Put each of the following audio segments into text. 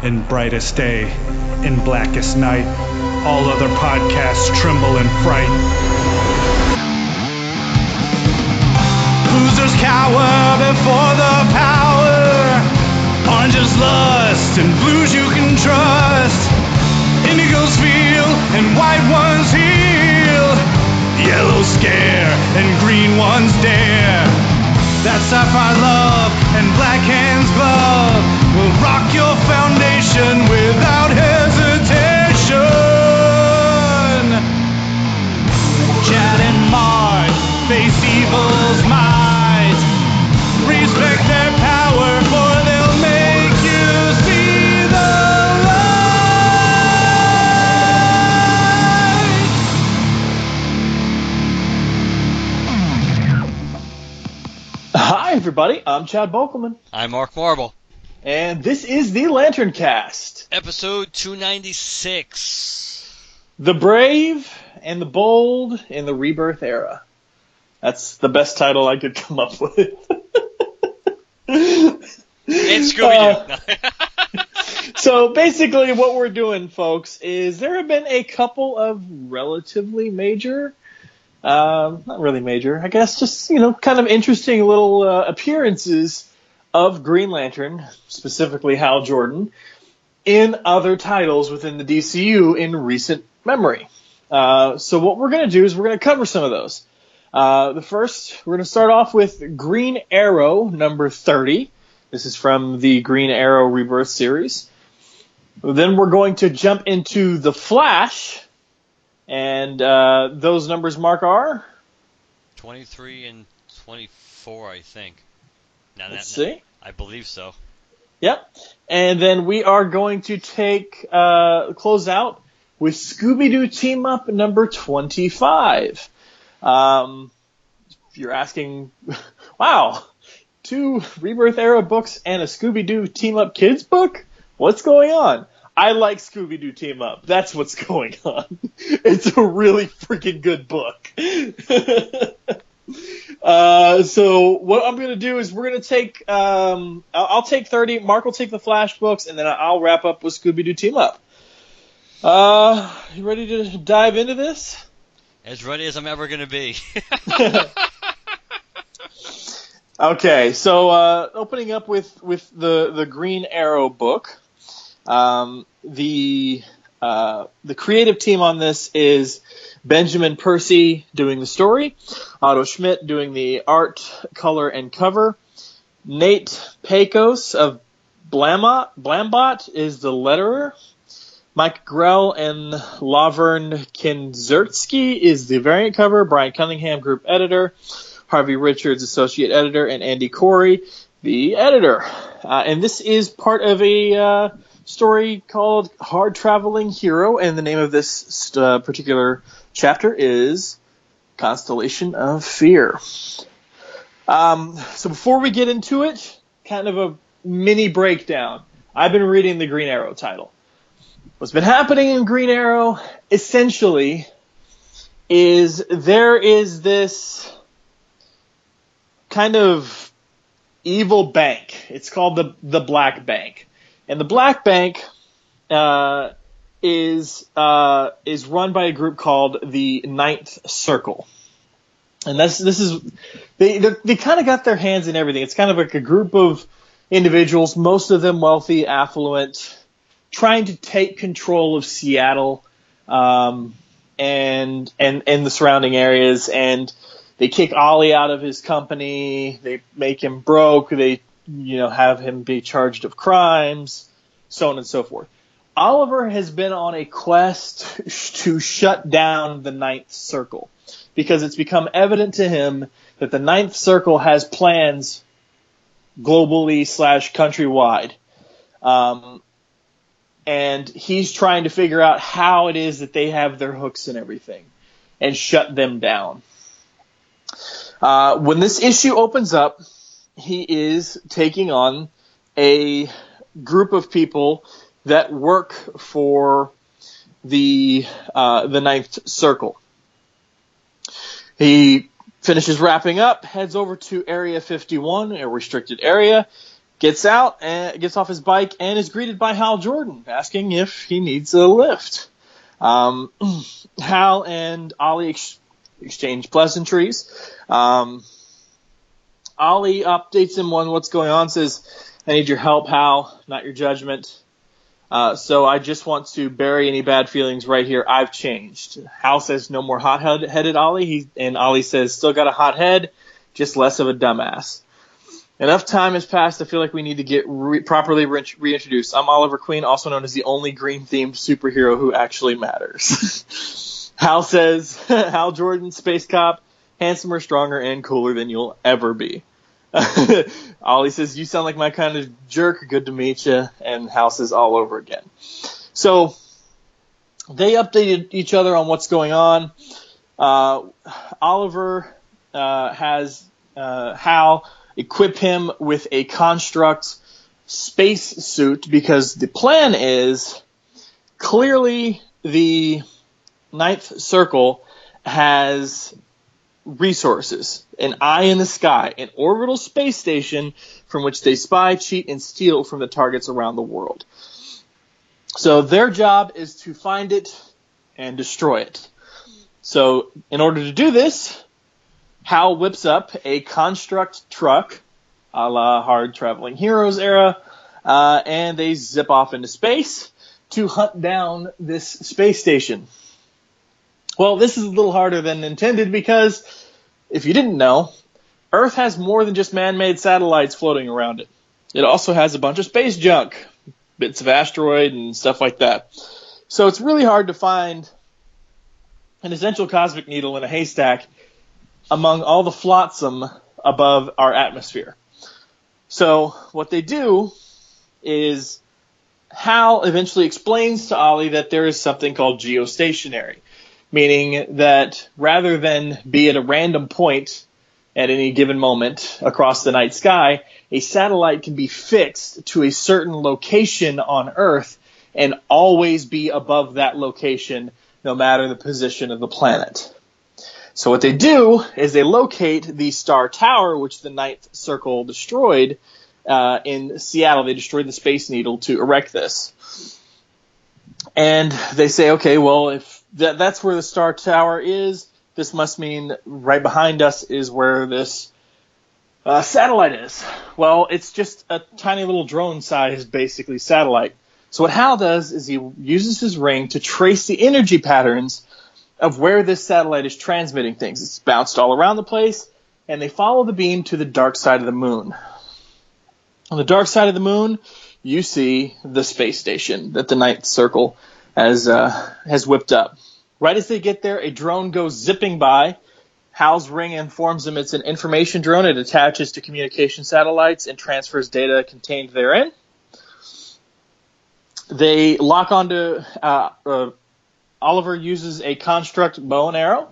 In brightest day, in blackest night, all other podcasts tremble in fright. Losers cower before the power. Orange is lust and blues you can trust. Indigos feel and white ones heal. Yellow scare and green ones dare. That sapphire love and black hands glove will rock your foundation without hesitation. Chad and Mark face evil's might. Respect their power, for they'll make you see the light. Hi, everybody. I'm Chad Bokelman. I'm Mark Marble. And this is the LanternCast. Episode 296. The brave and the bold in the rebirth era. That's the best title I could come up with. And Scooby-Doo. So basically what we're doing, folks, is there have been a couple of relatively major, not really major, I guess just, kind of interesting little appearances of Green Lantern, specifically Hal Jordan, in other titles within the DCU in recent memory. So what we're going to do is we're going to cover some of those. The first, we're going to start off with Green Arrow number 30. This is from the Green Arrow Rebirth series. Then we're going to jump into The Flash, and those numbers, Mark, are? 23 and 24, I think. Let's see. I believe so. Yep. And then we are going to close out with Scooby-Doo Team Up number 25. If you're asking, wow, 2 Rebirth era books and a Scooby-Doo Team Up Kids book? What's going on? I like Scooby-Doo Team Up. That's what's going on. It's a really freaking good book. So what I'm going to do is we're going to take, I'll take 30, Mark will take the Flash books, and then I'll wrap up with Scooby-Doo Team Up. You ready to dive into this? As ready as I'm ever going to be. Okay, so opening up with the Green Arrow book, the creative team on this is Benjamin Percy doing the story, Otto Schmidt doing the art, color, and cover, Nate Pecos of Blambot is the letterer, Mike Grell and Laverne Kinzertsky is the variant cover, Brian Cunningham, group editor, Harvey Richards, associate editor, and Andy Corey, the editor. And this is part of a story called Hard Traveling Hero, and the name of this particular chapter is Constellation of Fear. So before we get into it, kind of a mini breakdown. I've been reading the Green Arrow title. What's been happening in Green Arrow, essentially, is there is this kind of evil bank. It's called the Black Bank. And the Black Bank is run by a group called the Ninth Circle. And this is they kind of got their hands in everything. It's kind of like a group of individuals, most of them wealthy, affluent, trying to take control of Seattle and the surrounding areas, and they kick Ollie out of his company, they make him broke, they have him be charged of crimes, so on and so forth. Oliver has been on a quest to shut down the Ninth Circle because it's become evident to him that the Ninth Circle has plans globally / countrywide. And he's trying to figure out how it is that they have their hooks and everything and shut them down. When this issue opens up, he is taking on a group of people that work for the Ninth Circle. He finishes wrapping up, heads over to Area 51, a restricted area, gets out and gets off his bike and is greeted by Hal Jordan, asking if he needs a lift. Hal and Ollie exchange pleasantries. Ollie updates him on what's going on, says, I need your help, Hal, not your judgment. So I just want to bury any bad feelings right here. I've changed. Hal says, no more hot-headed Ollie. And Ollie says, still got a hot head, just less of a dumbass. Enough time has passed. I feel like we need to get properly reintroduced. I'm Oliver Queen, also known as the only green-themed superhero who actually matters. Hal says, Hal Jordan, space cop, handsomer, stronger, and cooler than you'll ever be. Ollie says, you sound like my kind of jerk. Good to meet you. And Hal says, all over again. So they updated each other on what's going on. Oliver has Hal equip him with a construct space suit because the plan is clearly the Ninth Circle has resources, an eye in the sky, an orbital space station from which they spy, cheat, and steal from the targets around the world. So their job is to find it and destroy it. So in order to do this, Hal whips up a construct truck, a la Hard Traveling Heroes era, and they zip off into space to hunt down this space station. Well, this is a little harder than intended because, if you didn't know, Earth has more than just man-made satellites floating around it. It also has a bunch of space junk, bits of asteroid and stuff like that. So it's really hard to find an essential cosmic needle in a haystack among all the flotsam above our atmosphere. So what they do is Hal eventually explains to Ollie that there is something called geostationary, meaning that rather than be at a random point at any given moment across the night sky, a satellite can be fixed to a certain location on Earth and always be above that location no matter the position of the planet. So what they do is they locate the Star Tower, which the Ninth Circle destroyed in Seattle. They destroyed the Space Needle to erect this. And they say, okay, well, if that's where the Star Tower is, this must mean right behind us is where this satellite is. Well, it's just a tiny little drone-sized, basically, satellite. So what Hal does is he uses his ring to trace the energy patterns of where this satellite is transmitting things. It's bounced all around the place, and they follow the beam to the dark side of the moon. On the dark side of the moon, you see the space station that the Ninth Circle has whipped up. Right as they get there, a drone goes zipping by. Hal's ring informs them it's an information drone. It attaches to communication satellites and transfers data contained therein. They lock onto Oliver uses a construct bow and arrow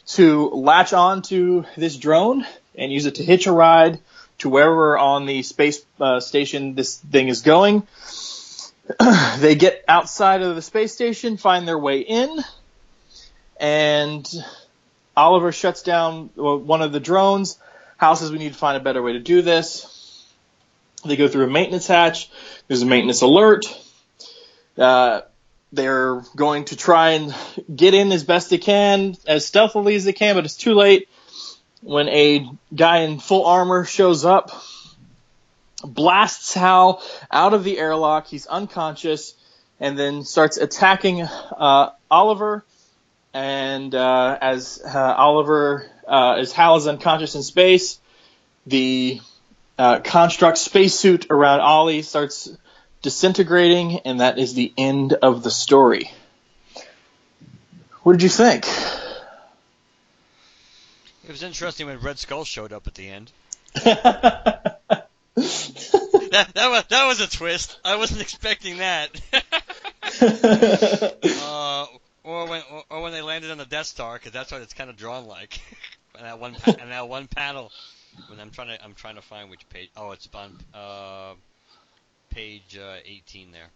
to latch on to this drone and use it to hitch a ride to wherever on the space station this thing is going. They get outside of the space station, find their way in, and Oliver shuts down one of the drones. Hal says we need to find a better way to do this. They go through a maintenance hatch. There's a maintenance alert. They're going to try and get in as best they can, as stealthily as they can, but it's too late when a guy in full armor shows up, blasts Hal out of the airlock. He's unconscious, and then starts attacking Oliver. And as Hal is unconscious in space, the construct spacesuit around Ollie starts disintegrating, and that is the end of the story. What did you think? It was interesting when Red Skull showed up at the end. that was a twist. I wasn't expecting that. Or when they landed on the Death Star, because that's what it's kind of drawn like. And that one panel. When I'm trying to find which page. Oh, it's on page 18 there.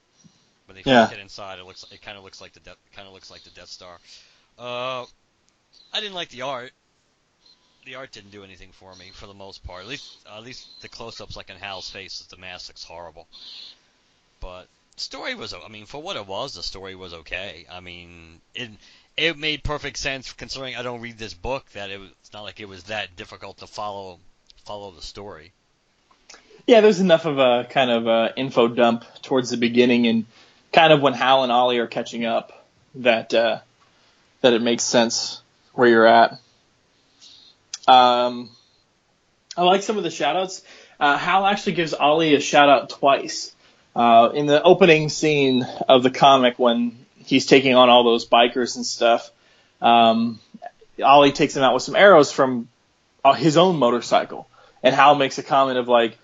When they first get inside, it kind of looks like the Death Star. I didn't like the art. the art didn't do anything for me for the most part. At least the close-ups, like in Hal's face, the mask looks horrible. But the story was, I mean, for what it was, the story was okay. I mean, it made perfect sense considering I don't read this book. It's not like it was that difficult to follow the story. Yeah, there's enough of a kind of info dump towards the beginning and kind of when Hal and Ollie are catching up that it makes sense where you're at. I like some of the shout-outs. Hal actually gives Ollie a shout-out twice. In the opening scene of the comic when he's taking on all those bikers and stuff, Ollie takes him out with some arrows from his own motorcycle. And Hal makes a comment of like,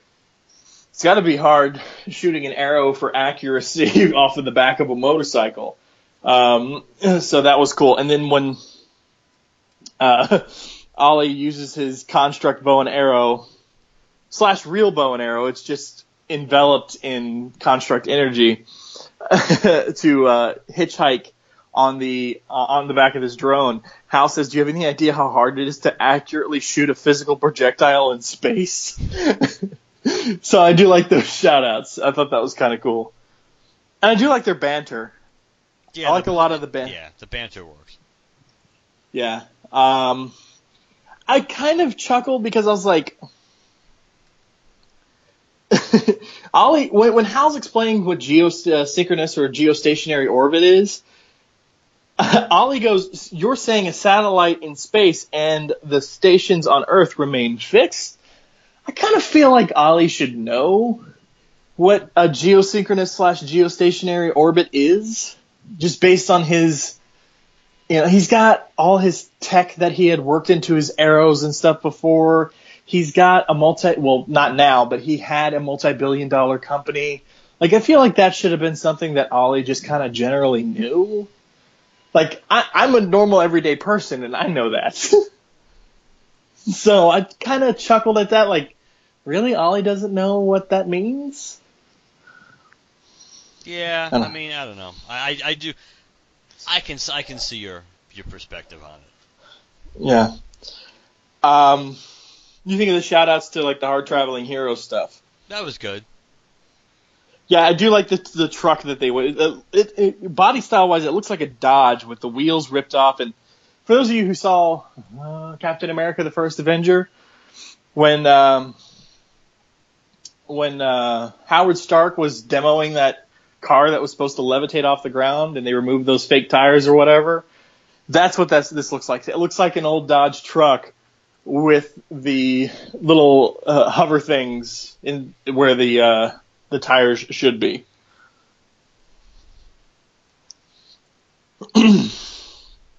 it's got to be hard shooting an arrow for accuracy off of the back of a motorcycle. So that was cool. And then when Ollie uses his construct bow and arrow / real bow and arrow, it's just enveloped in construct energy to hitchhike on the back of his drone. Hal says, "Do you have any idea how hard it is to accurately shoot a physical projectile in space?" So I do like those shout-outs. I thought that was kind of cool. And I do like their banter. Yeah, I like a lot of the banter. Yeah, the banter works. Yeah. I kind of chuckled because I was like, Ollie, when Hal's explaining what geosynchronous or geostationary orbit is, Ollie goes, "You're saying a satellite in space and the stations on Earth remain fixed?" I kind of feel like Ollie should know what a geosynchronous / geostationary orbit is, just based on his, he's got all his tech that he had worked into his arrows and stuff before. He's got not now, but he had a multi-billion-dollar company. Like, I feel like that should have been something that Ollie just kind of generally knew. Like, I'm a normal everyday person, and I know that. So I kind of chuckled at that, like, really? Ollie doesn't know what that means? Yeah, I mean, I don't know. I do. I can see your perspective on it. Yeah. You think of the shout-outs to, like, the hard traveling hero stuff? That was good. Yeah, I do like the truck that they would. Body style wise, it looks like a Dodge with the wheels ripped off. And for those of you who saw Captain America: The First Avenger, when Howard Stark was demoing that car that was supposed to levitate off the ground, and they removed those fake tires or whatever, that's what this looks like. It looks like an old Dodge truck with the little hover things in where the tires should be.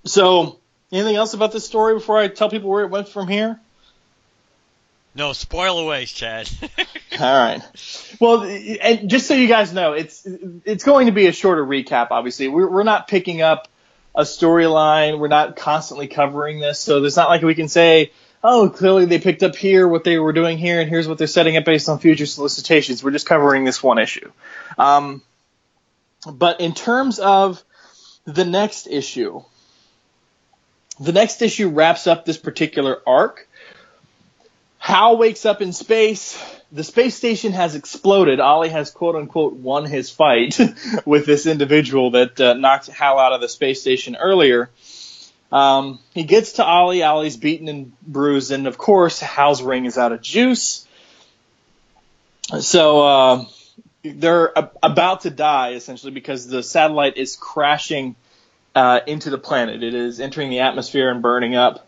So, anything else about this story before I tell people where it went from here? No, spoil away, Chad. All right. Well, and just so you guys know, it's going to be a shorter recap, obviously. We're not picking up a storyline. We're not constantly covering this. So there's not like we can say, oh, clearly they picked up here what they were doing here, and here's what they're setting up based on future solicitations. We're just covering this one issue. But in terms of the next issue wraps up this particular arc. Hal wakes up in space. The space station has exploded. Ollie has, quote-unquote, won his fight with this individual that knocked Hal out of the space station earlier. He gets to Ollie. Ollie's beaten and bruised. And, of course, Hal's ring is out of juice. So they're about to die, essentially, because the satellite is crashing into the planet. It is entering the atmosphere and burning up.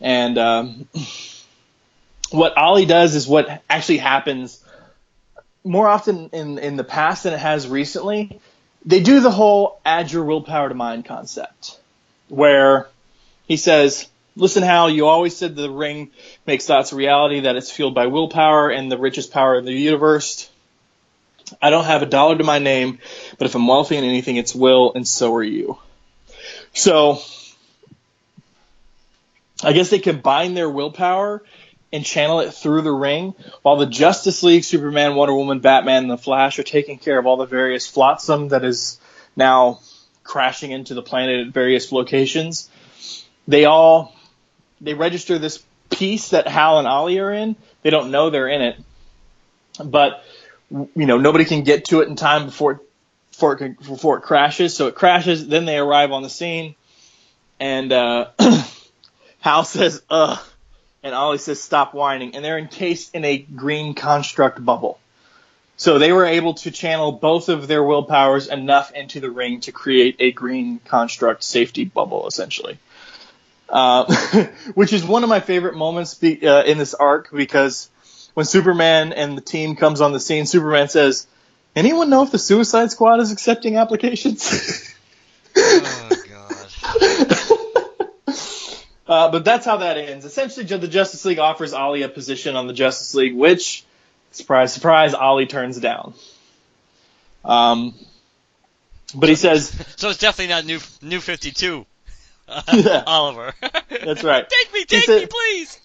And what Ollie does is what actually happens more often in the past than it has recently. They do the whole add your willpower to mind concept, where he says, listen, Hal, you always said the ring makes thoughts a reality, that it's fueled by willpower and the richest power in the universe. I don't have a dollar to my name, but if I'm wealthy in anything, it's will, and so are you. So I guess they combine their willpower and channel it through the ring, while the Justice League, Superman, Wonder Woman, Batman, and the Flash are taking care of all the various flotsam that is now crashing into the planet at various locations. They register this piece that Hal and Ollie are in. They don't know they're in it, but nobody can get to it in time before it crashes. So it crashes. Then they arrive on the scene, and Hal says, "Ugh," and Ollie says, "Stop whining." And they're encased in a green construct bubble. So they were able to channel both of their willpowers enough into the ring to create a green construct safety bubble, essentially. Which is one of my favorite moments in this arc, because when Superman and the team comes on the scene, Superman says, "Anyone know if the Suicide Squad is accepting applications?" Oh, God. But that's how that ends. Essentially, the Justice League offers Ollie a position on the Justice League, which, surprise, surprise, Ollie turns down. But he says... So it's definitely not New 52, Oliver. That's right. Take me, please!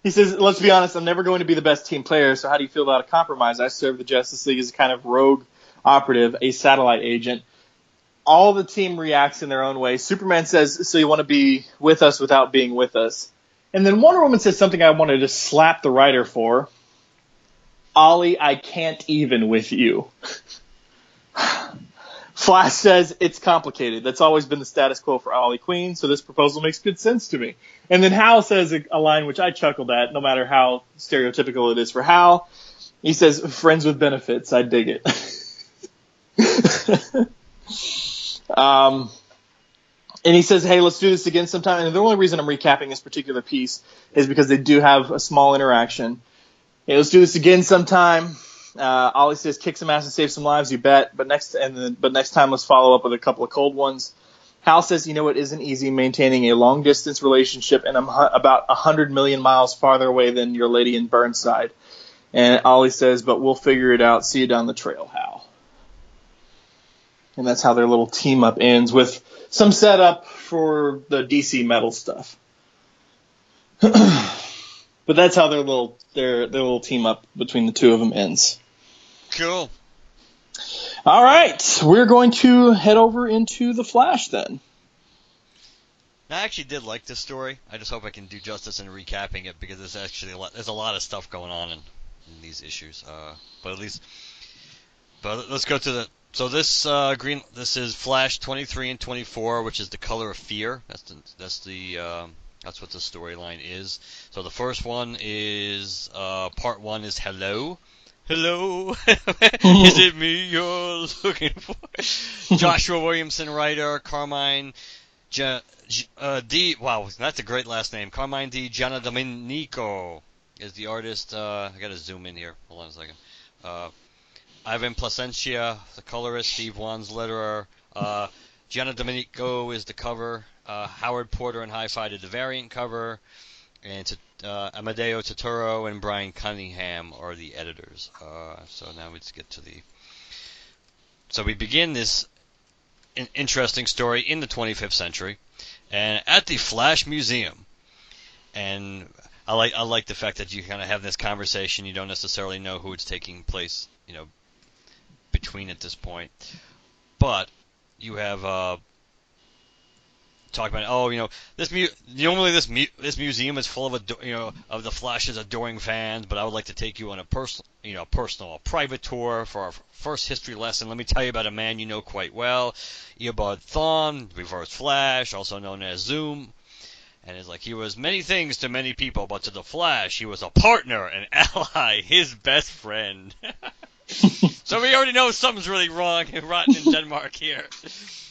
He says, "Let's be honest, I'm never going to be the best team player, so how do you feel about a compromise? I serve the Justice League as a kind of rogue operative, a satellite agent." All the team reacts in their own way. Superman says, "So you want to be with us without being with us?" And then Wonder Woman says something I wanted to slap the writer for. "Ollie, I can't even with you." Flash says, "It's complicated. That's always been the status quo for Ollie Queen, so this proposal makes good sense to me." And then Hal says a line which I chuckled at, no matter how stereotypical it is for Hal. He says, "Friends with benefits. I dig it." And he says, "Hey, let's do this again sometime." And the only reason I'm recapping this particular piece is because they do have a small interaction. "Hey, let's do this again sometime." Ollie says, "Kick some ass and save some lives, you bet. But next time, let's follow up with a couple of cold ones." Hal says, "It isn't easy maintaining a long-distance relationship, and I'm about 100 million miles farther away than your lady in Burnside." And Ollie says, "But we'll figure it out. See you down the trail, Hal." And that's how their little team-up ends, with some setup for the DC metal stuff. But that's how their little team-up between the two of them ends. Cool. All right, we're going to head over into The Flash then. I actually did like this story. I just hope I can do justice in recapping it, because there's a lot of stuff going on in these issues. But let's go to this is Flash 23 and 24, which is The Color of Fear. That's what the storyline is. So the first one is part 1 is Hello. Hello, is it me you're looking for? Joshua Williamson writer, Carmine D. Wow, that's a great last name. Carmine D. Giandomenico is the artist. I gotta zoom in here. Hold on a second. Ivan Placencia, the colorist. Steve Wan's letterer. Giandomenico is the cover. Howard Porter and Hi-Fi did the variant cover. And Amadeo Totoro and Brian Cunningham are the editors. So now let's get to So we begin this interesting story in the 25th century, and at the Flash Museum. And I like the fact that you kind of have this conversation. You don't necessarily know who it's taking place, between at this point. But you have talk about this museum is full of of the Flash's adoring fans, but I would like to take you on a personal private tour for our first history lesson. Let me tell you about a man you know quite well, Eobard Thawne, Reverse Flash, also known as Zoom. And it's like, he was many things to many people, but to the Flash, he was a partner, an ally, his best friend. So we already know something's really wrong and rotten in Denmark here.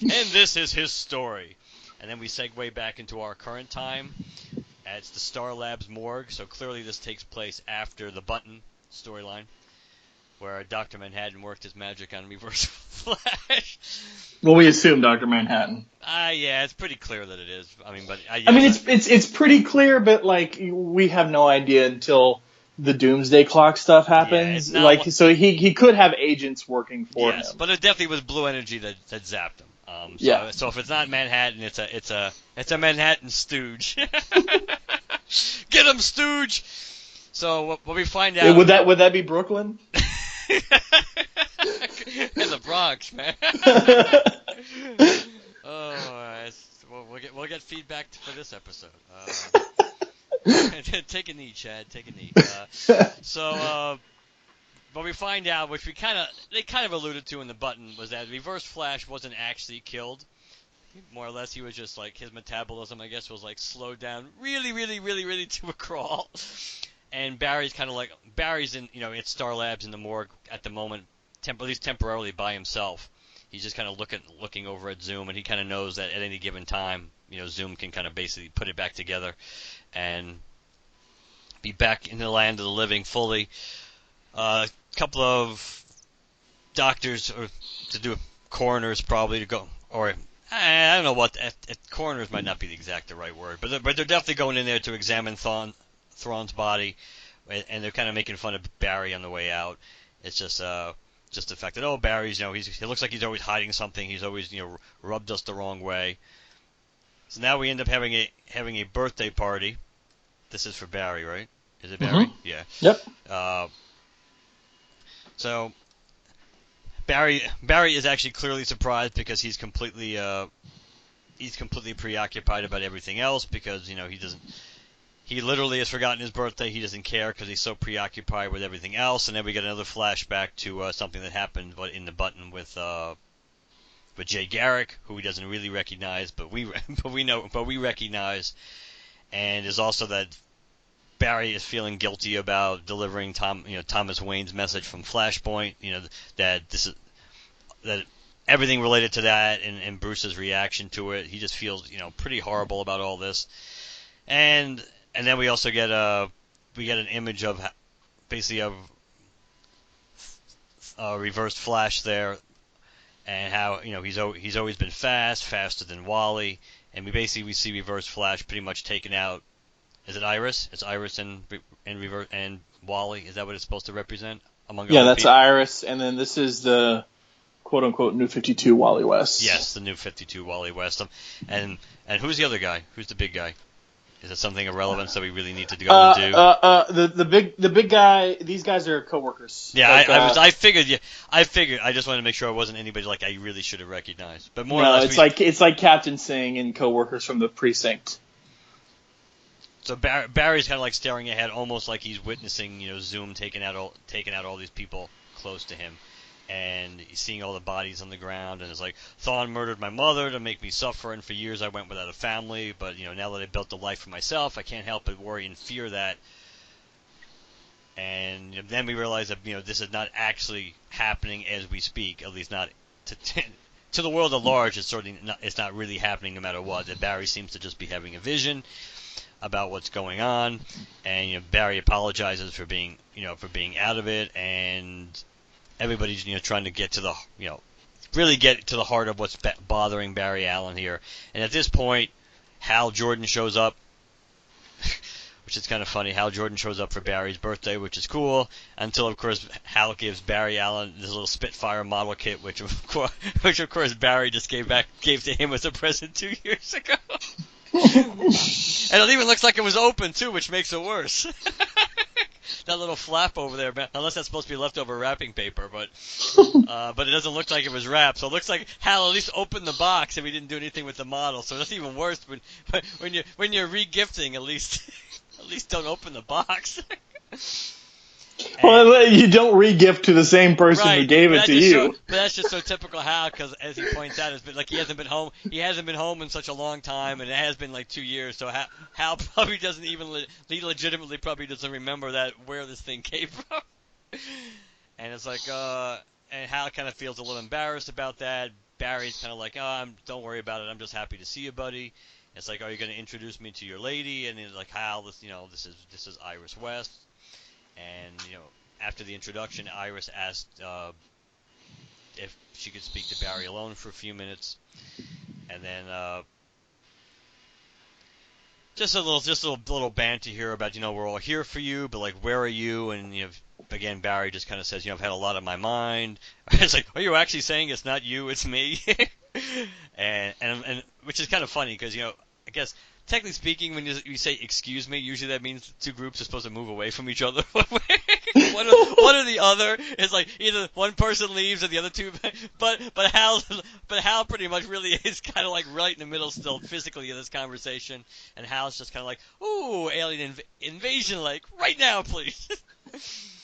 And this is his story. And then we segue back into our current time. It's the Star Labs morgue, so clearly this takes place after the Button storyline, where Dr. Manhattan worked his magic on Reverse Flash. Well, we assume Dr. Manhattan. Yeah, it's pretty clear that it is. It's pretty clear, but we have no idea until the Doomsday Clock stuff happens. So he could have agents working for him. Yes, but it definitely was blue energy that zapped him. So if it's not Manhattan, it's a Manhattan stooge. Get him, stooge! So what we find out, would that be Brooklyn? In the Bronx, man. We'll get feedback for this episode. Take a knee, Chad. Take a knee. But we find out, which they kind of alluded to in the button, was that Reverse Flash wasn't actually killed. More or less, he was just like, his metabolism, I guess, was like slowed down really, really, really, really to a crawl. And Barry's in, at Star Labs in the morgue at the moment, at least temporarily by himself. He's just kind of looking over at Zoom, and he kind of knows that at any given time, Zoom can kind of basically put it back together and be back in the land of the living fully. A couple of doctors, or to do coroners probably to go, or I don't know what, coroners might not be the right word, but they're definitely going in there to examine Thrawn's body, and they're kind of making fun of Barry on the way out. It's just the fact that, Barry's, he looks like he's always hiding something. He's always, rubbed us the wrong way. So now we end up having a birthday party. This is for Barry, right? Is it Barry? Mm-hmm. Yeah. Yep. So Barry is actually clearly surprised because he's completely preoccupied about everything else, because he literally has forgotten his birthday. He doesn't care because he's so preoccupied with everything else. And then we get another flashback to something that happened in the button with Jay Garrick, who he doesn't really recognize, but we recognize. And there's also that Barry is feeling guilty about delivering Thomas Wayne's message from Flashpoint. That everything related to that, and Bruce's reaction to it. He just feels pretty horrible about all this. And then we also get an image of Reverse Flash there, and how he's always been faster than Wally, and we see Reverse Flash pretty much taken out. Is it Iris? It's Iris and Wally. Is that what it's supposed to represent? That's Iris, and then this is the quote unquote New 52 Wally West. Yes, the New 52 Wally West. And who's the other guy? Who's the big guy? Is it something of relevance that we really need to go and do? The big guy. These guys are coworkers. Yeah, I figured. Yeah, I figured. I just wanted to make sure it wasn't anybody like I really should have recognized. But more or less, it's like Captain Singh and coworkers from the precinct. So Barry's kind of like staring ahead, almost like he's witnessing, Zoom taking out all these people close to him, and he's seeing all the bodies on the ground, and it's like, Thrawn murdered my mother to make me suffer, and for years I went without a family, but now that I built a life for myself, I can't help but worry and fear that. And then we realize that this is not actually happening as we speak, at least not to the world at large. It's not really happening no matter what. That Barry seems to just be having a vision about what's going on, and Barry apologizes for being out of it, and everybody's trying to get to the really get to the heart of what's bothering Barry Allen here. And at this point, Hal Jordan shows up, which is kind of funny. Hal Jordan shows up for Barry's birthday, which is cool, until of course Hal gives Barry Allen this little Spitfire model kit, which of course Barry just gave to him as a present 2 years ago. And it even looks like it was open too, which makes it worse. That little flap over there, unless that's supposed to be leftover wrapping paper, but it doesn't look like it was wrapped. So it looks like Hal at least opened the box and we didn't do anything with the model. So that's even worse when you're re-gifting. At least don't open the box. Well, you don't re-gift to the same person who gave it to you. But that's just so typical Hal, because as he points out, it's been like he hasn't been home. He hasn't been home in such a long time, and it has been like 2 years. So Hal probably doesn't even he legitimately probably doesn't remember where this thing came from. And it's like, and Hal kind of feels a little embarrassed about that. Barry's kind of like, don't worry about it. I'm just happy to see you, buddy. It's like, are you going to introduce me to your lady? And he's like, Hal, this is Iris West. And, after the introduction, Iris asked if she could speak to Barry alone for a few minutes. And then just a little banter here about, we're all here for you, but, like, where are you? And, again, Barry just kind of says, I've had a lot on my mind. It's like, are you actually saying it's not you, it's me? and which is kind of funny because, I guess, technically speaking, when you say "excuse me," usually that means the two groups are supposed to move away from each other. one or the other. It's like either one person leaves or the other two. But Hal pretty much really is kind of like right in the middle still physically of this conversation, and Hal's just kind of like, ooh, alien invasion, like right now, please.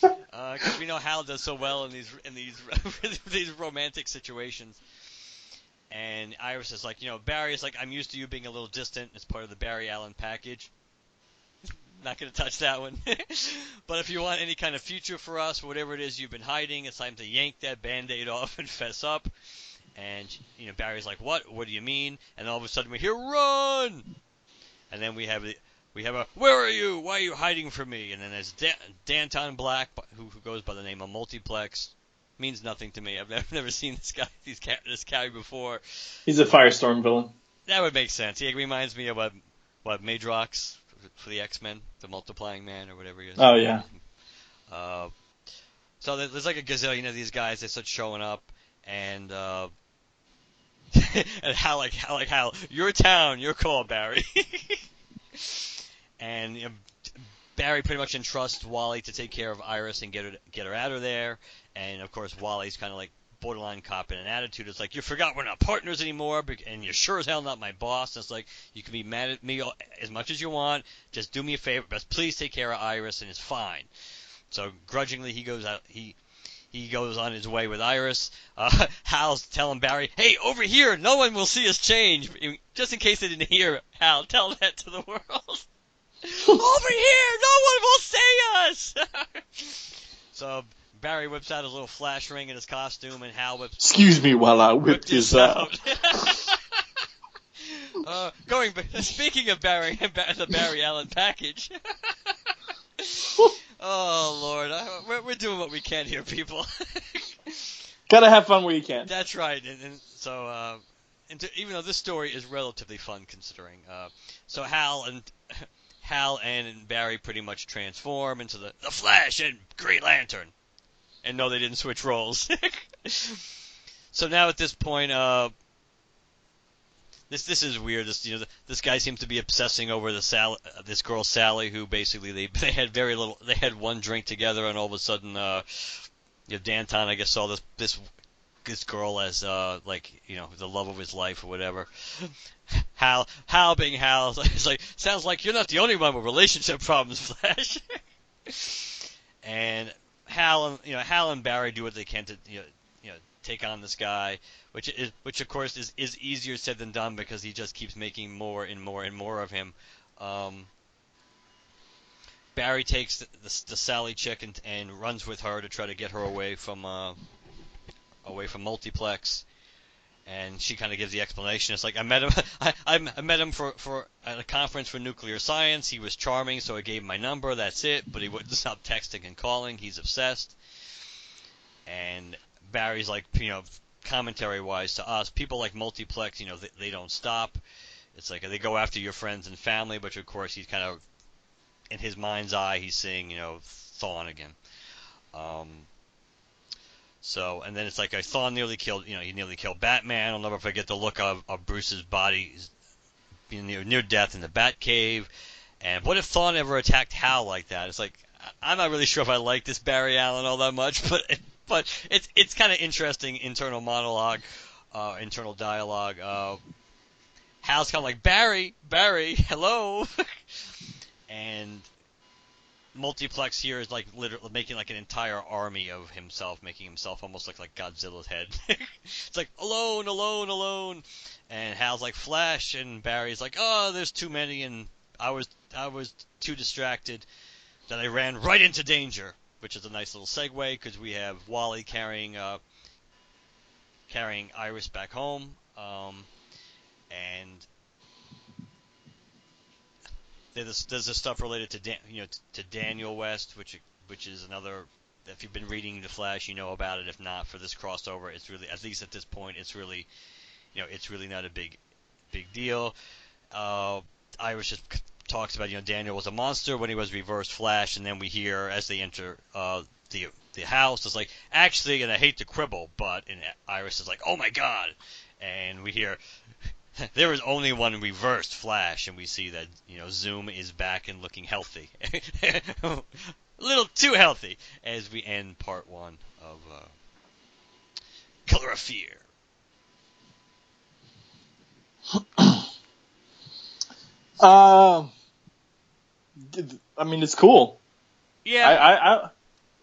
Because we know Hal does so well in these romantic situations. And Iris is like, Barry is like, I'm used to you being a little distant. It's part of the Barry Allen package. Not going to touch that one. But if you want any kind of future for us, whatever it is you've been hiding, it's time to yank that Band-Aid off and fess up. And, Barry's like, what? What do you mean? And all of a sudden we hear, run! And then we have a, where are you? Why are you hiding from me? And then there's Danton Black, who goes by the name of Multiplex. Means nothing to me. I've never seen this guy before. He's a Firestorm villain. That would make sense. He reminds me of what Madrox for the X-Men, the Multiplying Man or whatever he is. Oh yeah. So there's like a gazillion of these guys. They start showing up, and and how your town, your call, Barry. And Barry pretty much entrusts Wally to take care of Iris and get her out of there. And of course, Wally's kind of like borderline cop in an attitude. It's like, you forgot we're not partners anymore, and you're sure as hell not my boss. And it's like, you can be mad at me as much as you want. Just do me a favor, but please take care of Iris, and it's fine. So grudgingly, he goes out. He goes on his way with Iris. Hal's telling Barry, "Hey, over here, no one will see us change." Just in case they didn't hear, Hal, tell that to the world. Over here, no one will see us. So Barry whips out his little flash ring in his costume, and Hal whips. Excuse me while I whip this out. Speaking of Barry, the Barry Allen package. Oh Lord, we're doing what we can here, people. Gotta have fun where you can. That's right, and so even though this story is relatively fun considering, so Hal and Barry pretty much transform into the Flash and Green Lantern. And no, they didn't switch roles. So now at this point, this is weird. This guy seems to be obsessing over this girl Sally, who basically they had very little. They had one drink together, and all of a sudden, Danton, I guess, saw this girl as the love of his life or whatever. Hal being Hal, is like, sounds like you're not the only one with relationship problems, Flash. And Hal and Barry do what they can to take on this guy, which of course is easier said than done because he just keeps making more and more and more of him. Barry takes the Sally chick and runs with her to try to get her away from Multiplex. And she kind of gives the explanation. It's like, I met him. I met him for at a conference for nuclear science. He was charming, so I gave him my number. That's it. But he wouldn't stop texting and calling. He's obsessed. And Barry's like, commentary-wise to us, people like Multiplex, they don't stop. It's like they go after your friends and family, but of course he's kind of, in his mind's eye, he's seeing, Thawne again. So, and then it's like, Thawne nearly killed Batman. I'll never forget the look of Bruce's body near death in the Batcave. And what if Thawne ever attacked Hal like that? It's like, I'm not really sure if I like this Barry Allen all that much, but it's kind of interesting internal monologue, internal dialogue. Hal's kind of like, Barry, hello. And Multiplex here is like literally making like an entire army of himself, making himself almost look like Godzilla's head. It's like, alone. And Hal's like, Flash, and Barry's like, oh, there's too many, and I was too distracted that I ran right into danger, which is a nice little segue because we have Wally carrying Iris back home, and there's this stuff related to Daniel West, which is another. If you've been reading The Flash, you know about it. If not, for this crossover, it's really, at least at this point, it's really not a big deal. Iris just talks about, Daniel was a monster when he was Reverse Flash, and then we hear as they enter the house, it's like, actually, and I hate to quibble, but, and Iris is like, oh my god, and we hear, there is only one Reversed Flash, and we see that, Zoom is back and looking healthy. A little too healthy as we end part 1 of Color of Fear. I mean, it's cool. Yeah.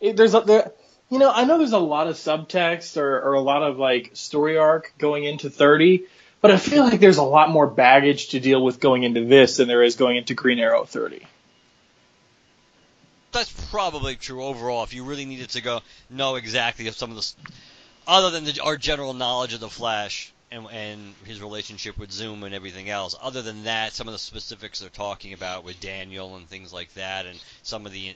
I know there's a lot of subtext or a lot of like story arc going into 30, but I feel like there's a lot more baggage to deal with going into this than there is going into Green Arrow 30. That's probably true overall. If you really needed to know exactly if some of the, other than our general knowledge of the Flash and his relationship with Zoom and everything else, other than that, some of the specifics they're talking about with Daniel and things like that, and some of the,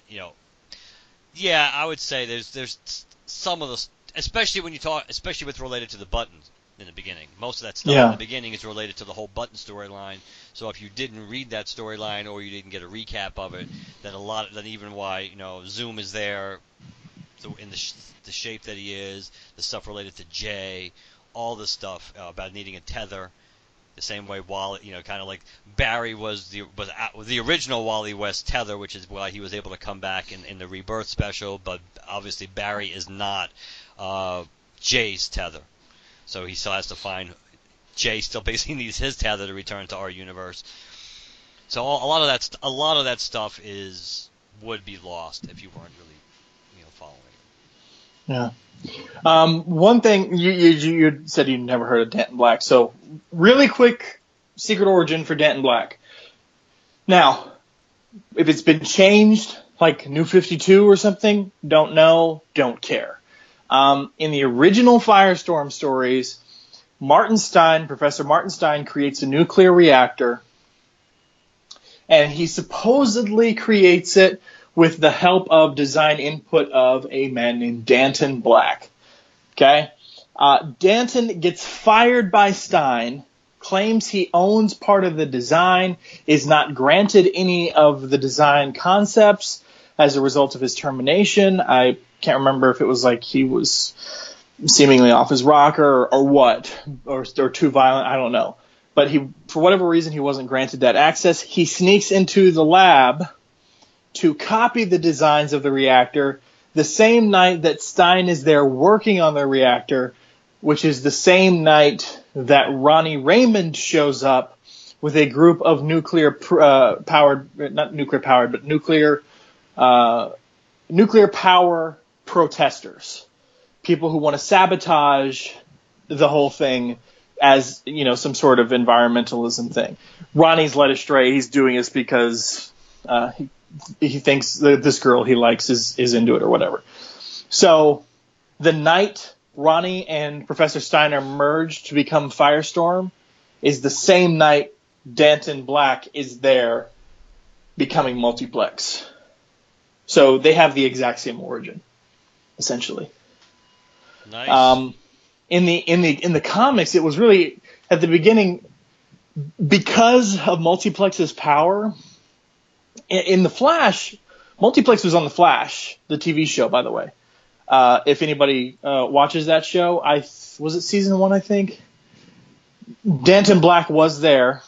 yeah, I would say there's some of the, especially with related to the buttons in the beginning. Most of that stuff in the beginning is related to the whole button storyline. So if you didn't read that storyline or you didn't get a recap of it, then even why Zoom is there, in the shape that he is, the stuff related to Jay, all the stuff about needing a tether. The same way Wally, kind of like Barry was the original Wally West tether, which is why he was able to come back in the Rebirth special. But obviously Barry is not Jay's tether, so he still has to find. Jay still basically needs his tether to return to our universe. So a lot of that stuff would be lost if you weren't really following it. Yeah. One thing you said you never heard of Danton Black, so really quick secret origin for Danton Black. Now, if it's been changed, like New 52 or something, don't know, don't care. In the original Firestorm stories, Professor Martin Stein creates a nuclear reactor, and he supposedly creates it with the help of design input of a man named Danton Black. Okay? Danton gets fired by Stein, claims he owns part of the design, is not granted any of the design concepts as a result of his termination. I can't remember if it was like he was seemingly off his rocker or what, or too violent, I don't know. But for whatever reason, he wasn't granted that access. He sneaks into the lab to copy the designs of the reactor the same night that Stein is there working on the reactor, which is the same night that Ronnie Raymond shows up with a group of nuclear power protesters. People who want to sabotage the whole thing as, some sort of environmentalism thing. Ronnie's led astray. He's doing this because he thinks that this girl he likes is into it or whatever. So the night Ronnie and Professor Steiner merge to become Firestorm is the same night Danton Black is there becoming Multiplex. So they have the exact same origin, essentially. Nice. In the comics, it was really at the beginning because of Multiplex's power. In the Flash, Multiplex was on the Flash, the TV show, by the way. If anybody watches that show, was it season 1? I think Danton Black was there,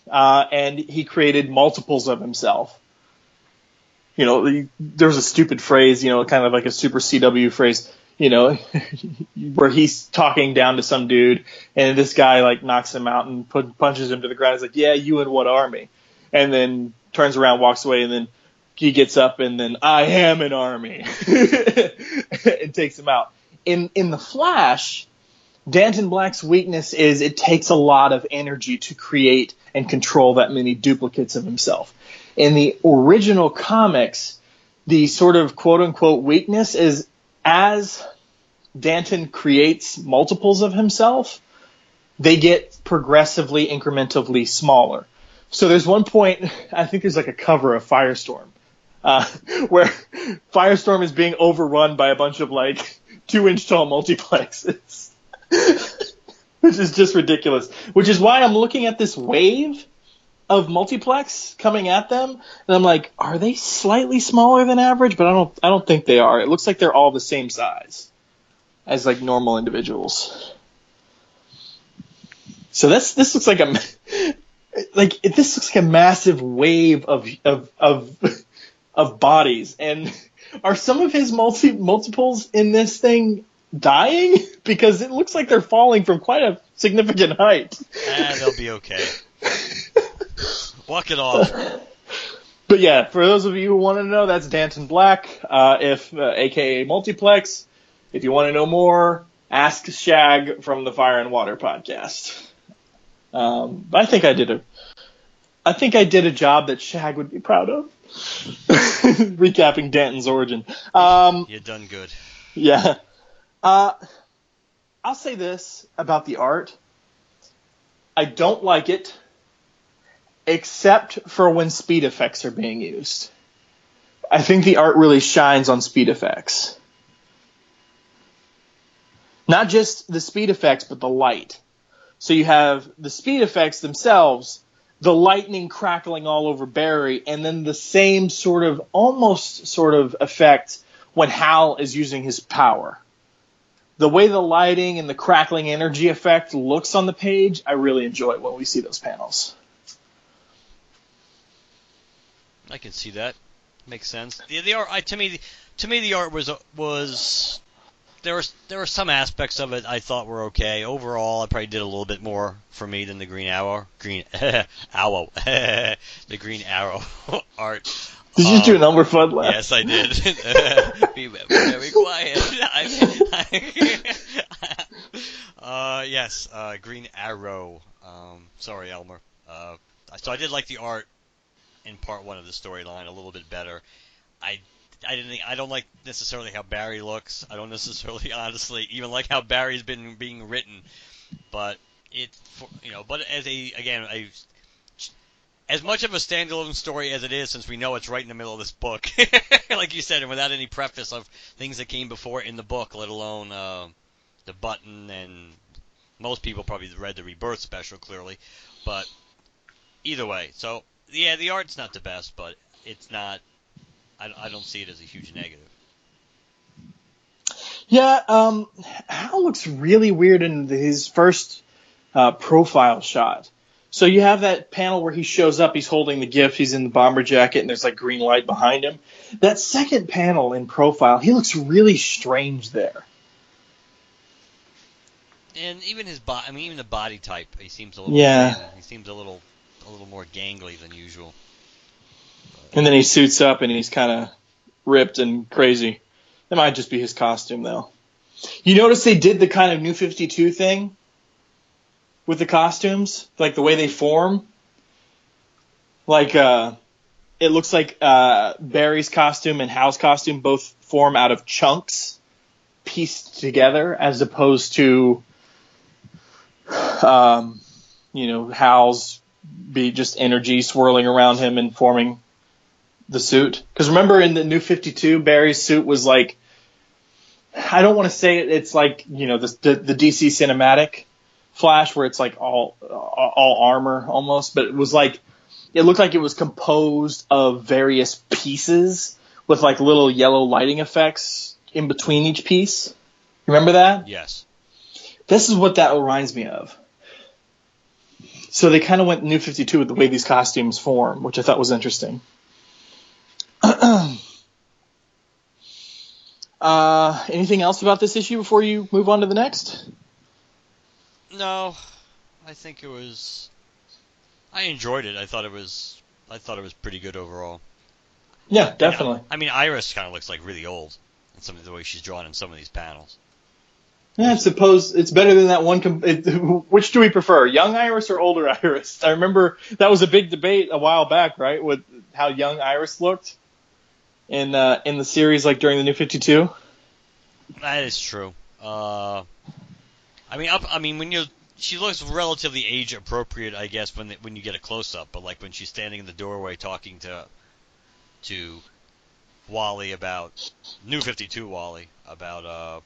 and he created multiples of himself. There's a stupid phrase, kind of like a super CW phrase. Where he's talking down to some dude, and this guy like knocks him out and punches him to the ground. He's like, "Yeah, you and what army?" And then turns around, walks away, and then he gets up, and then I am an army, and takes him out. In the Flash, Danton Black's weakness is it takes a lot of energy to create and control that many duplicates of himself. In the original comics, the sort of quote unquote weakness is as Danton creates multiples of himself, they get progressively, incrementally smaller. So there's one point, I think there's like a cover of Firestorm, where Firestorm is being overrun by a bunch of like 2-inch tall multiplexes, which is just ridiculous. Which is why I'm looking at this wave of multiplex coming at them, and I'm like, are they slightly smaller than average? But I don't think they are. It looks like they're all the same size as like normal individuals. So this looks like a massive wave of bodies, and Are some of his multiples in this thing dying? Because it looks like they're falling from quite a significant height. They'll be okay. Walk it off. But yeah, for those of you who want to know, that's Danton Black, aka Multiplex. If you want to know more, ask Shag from the Fire and Water podcast. But I think I did a job that Shag would be proud of. Recapping Danton's origin. You've done good. Yeah. I'll say this about the art. I don't like it, except for when speed effects are being used. I think the art really shines on speed effects. Not just the speed effects, but the light. So you have the speed effects themselves, the lightning crackling all over Barry, and then the same almost sort of effect when Hal is using his power. The way the lighting and the crackling energy effect looks on the page, I really enjoy when we see those panels. I can see that. Makes sense. The art, to me, the art was there were some aspects of it I thought were okay. Overall, I probably did a little bit more for me than the Green Arrow. The Green Arrow art. Did you do an Elmer Fudd laugh? Yes, I did. Be very quiet. Yes, Green Arrow. Sorry, Elmer. So I did like the art in part one of the storyline a little bit better. I don't like necessarily how Barry looks. I don't necessarily, honestly, even like how Barry's been being written. But but as much of a standalone story as it is, since we know it's right in the middle of this book, like you said, and without any preface of things that came before in the book, let alone the button, and most people probably read the Rebirth special, clearly. But either way, so yeah, the art's not the best, but it's not. I don't see it as a huge negative. Yeah, Hal looks really weird in his first profile shot. So you have that panel where he shows up, he's holding the gift, he's in the bomber jacket, and there's like green light behind him. That second panel in profile, he looks really strange there. And even his body, even the body type, he seems a little thin. He seems a little more gangly than usual. And then he suits up and he's kind of ripped and crazy. That might just be his costume, though. You notice they did the kind of New 52 thing with the costumes, like the way they form. Like, it looks like Barry's costume and Hal's costume both form out of chunks pieced together, as opposed to, Hal's be just energy swirling around him and forming the suit. Because remember in the New 52, Barry's suit was like, I don't want to say it's like, the DC cinematic Flash where it's like all armor almost, but it was like, it looked like it was composed of various pieces with like little yellow lighting effects in between each piece. Remember that? Yes. This is what that reminds me of. So they kind of went New 52 with the way these costumes form, which I thought was interesting. Anything else about this issue before you move on to the next? No, I think it was. I enjoyed it. I thought it was pretty good overall. Yeah, definitely. Iris kind of looks like really old in some of the way she's drawn in some of these panels. Yeah, I suppose it's better than that one. Which do we prefer, young Iris or older Iris? I remember that was a big debate a while back, right? With how young Iris looked in the series, like during the New 52. That is true. She looks relatively age appropriate, I guess, when you get a close up. But like when she's standing in the doorway talking to Wally about New 52 Wally about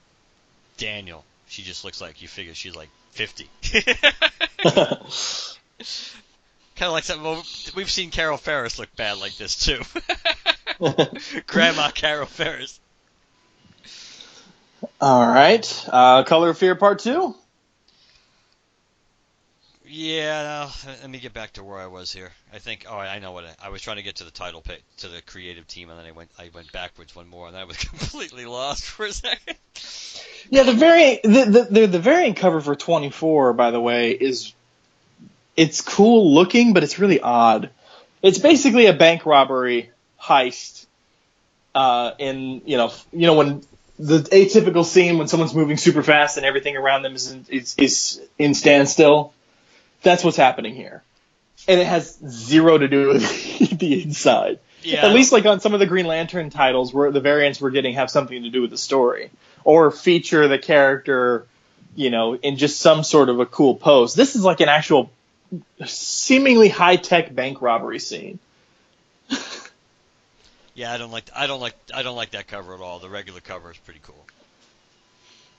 Daniel, she just looks like you figure she's like 50. Kind of like something we've seen Carol Ferris look bad like this too. Grandma Carol Ferris. All right, Color of Fear Part 2. Yeah, let me get back to where I was here. I think. Oh, I know what I was trying to get to the title pick, to the creative team, and then I went backwards one more, and I was completely lost for a second. Yeah, the variant cover for 24, by the way, it's cool looking, but it's really odd. It's basically a bank robbery heist. In when the atypical scene when someone's moving super fast and everything around them is in standstill. That's what's happening here, and it has zero to do with the inside. Yeah, At least like on some of the Green Lantern titles, where the variants we're getting have something to do with the story or feature the character, in just some sort of a cool pose. This is like an actual, seemingly high tech bank robbery scene. Yeah, I don't like that cover at all. The regular cover is pretty cool.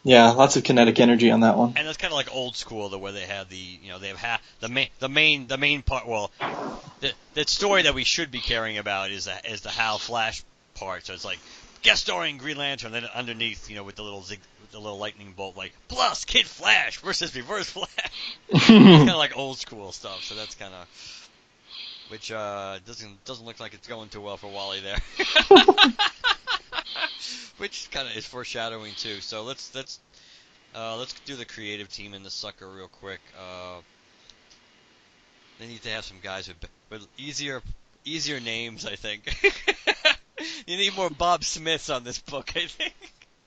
Yeah, lots of kinetic energy on that one. And it's kind of like old school, the way they have they have the main part. Well, the story that we should be caring about is the Hal Flash part. So it's like guest starring Green Lantern, then underneath, with the little lightning bolt, like plus Kid Flash versus Reverse Flash. It's kind of like old school stuff. So that's kind of. Which doesn't look like it's going too well for Wally there. Which kind of is foreshadowing too. So let's do the creative team in the sucker real quick. They need to have some guys with easier names, I think. You need more Bob Smiths on this book, I think.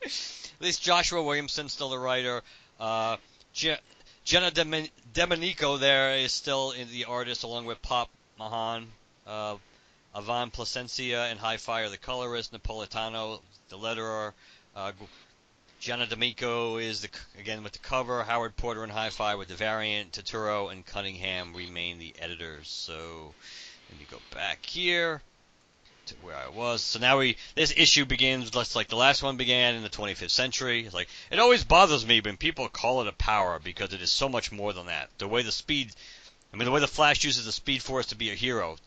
At least Joshua Williamson's still the writer. Jenna Domenico there is still the artist, along with Pop Mahan, Ivan Placencia and Hi-Fi are the colorist, Napolitano the letterer, Gianna D'Amico is again with the cover, Howard Porter and Hi-Fi with the variant, Turturro and Cunningham remain the editors. So let me go back here to where I was. So now this issue begins just like the last one began in the 25th century. It's like, it always bothers me when people call it a power, because it is so much more than that. The way the Flash uses the Speed Force to be a hero,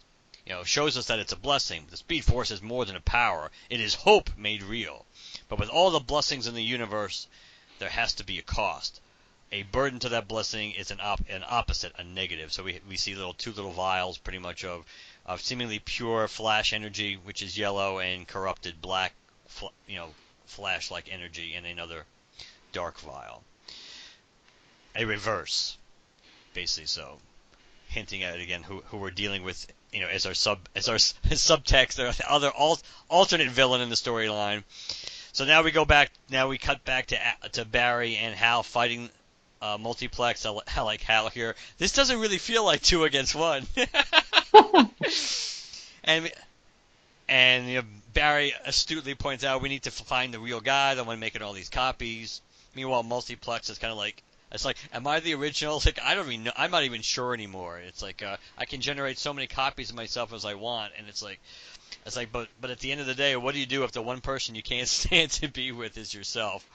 shows us that it's a blessing. The Speed Force is more than a power. It is hope made real. But with all the blessings in the universe, there has to be a cost. A burden to that blessing is an opposite, a negative. So we see two little vials, pretty much, of seemingly pure Flash energy, which is yellow, and corrupted black, Flash-like energy in another dark vial. A reverse, basically. So, hinting at it again, who we're dealing with, as our subtext, or other alternate villain in the storyline. So now we cut back to Barry and Hal fighting multiplex. I like Hal here. This doesn't really feel like 2 against 1. and Barry astutely points out we need to find the real guy, the one making all these copies. Meanwhile, multiplex is kind of like, it's like, am I the original? It's like, I don't even know. I'm not even sure anymore. It's like, I can generate so many copies of myself as I want, and it's like, but at the end of the day, what do you do if the one person you can't stand to be with is yourself?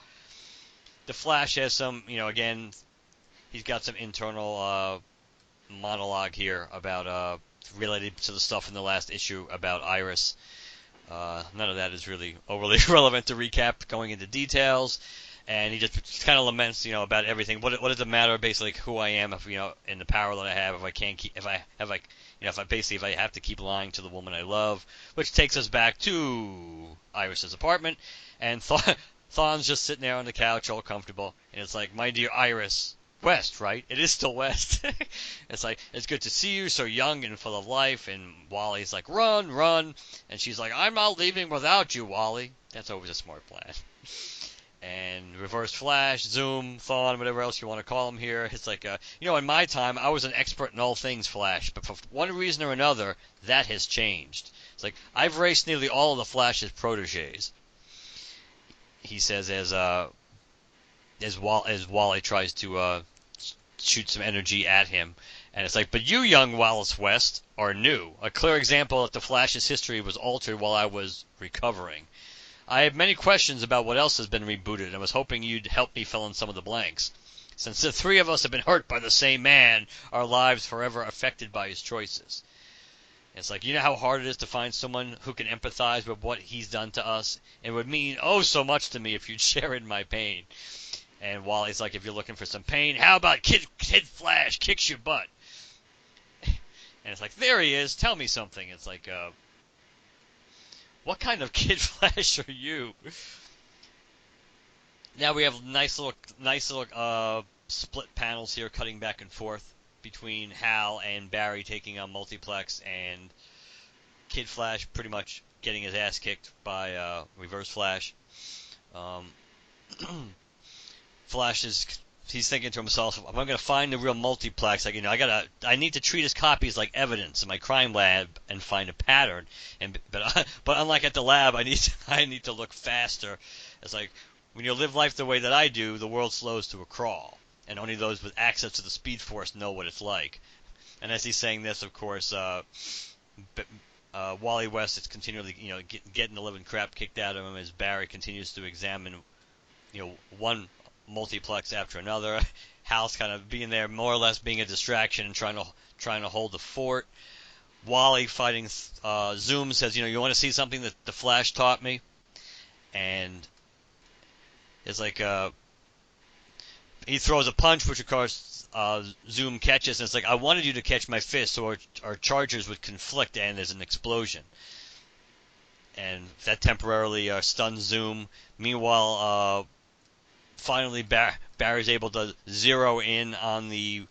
The Flash has some, again, he's got some internal monologue here about related to the stuff in the last issue about Iris. None of that is really overly relevant to recap, going into details. And he just kind of laments, about everything. What does it matter, basically, who I am, if in the power that I have, if I can't keep, if I have to keep lying to the woman I love, which takes us back to Iris's apartment, and Thawne's just sitting there on the couch, all comfortable, and it's like, my dear Iris, West, right? It is still West. It's like, it's good to see you, so young and full of life, and Wally's like, run, and she's like, I'm not leaving without you, Wally. That's always a smart plan. And Reverse Flash, Zoom, Thawne, whatever else you want to call him here. It's like, in my time, I was an expert in all things Flash, but for one reason or another, that has changed. It's like, I've raced nearly all of the Flash's proteges. He says as Wally tries to shoot some energy at him. And it's like, but you, young Wallace West, are new. A clear example that the Flash's history was altered while I was recovering. I have many questions about what else has been rebooted, and was hoping you'd help me fill in some of the blanks. Since the 3 of us have been hurt by the same man, our lives forever affected by his choices. It's like, how hard it is to find someone who can empathize with what he's done to us? It would mean so much to me if you'd share in my pain. And Wally's like, if you're looking for some pain, how about Kid Flash kicks your butt? And it's like, there he is. Tell me something. It's like, what kind of Kid Flash are you? Now we have nice little split panels here, cutting back and forth between Hal and Barry taking on Multiplex, and Kid Flash pretty much getting his ass kicked by Reverse Flash. Flash he's thinking to himself, if I'm going to find the real Multiplex, like, I need to treat his copies like evidence in my crime lab and find a pattern. But unlike at the lab, I need to look faster. It's like, when you live life the way that I do, the world slows to a crawl, and only those with access to the Speed Force know what it's like. And as he's saying this, of course, Wally West is continually, getting the living crap kicked out of him as Barry continues to examine, one Multiplex after another. Hal's kind of being there, more or less being a distraction and trying to hold the fort. Wally fighting Zoom says, you want to see something that the Flash taught me? And it's like he throws a punch, which of course Zoom catches, and it's like, I wanted you to catch my fist so our chargers would conflict and there's an explosion. And that temporarily stuns Zoom. Meanwhile, finally Barry's able to zero in on the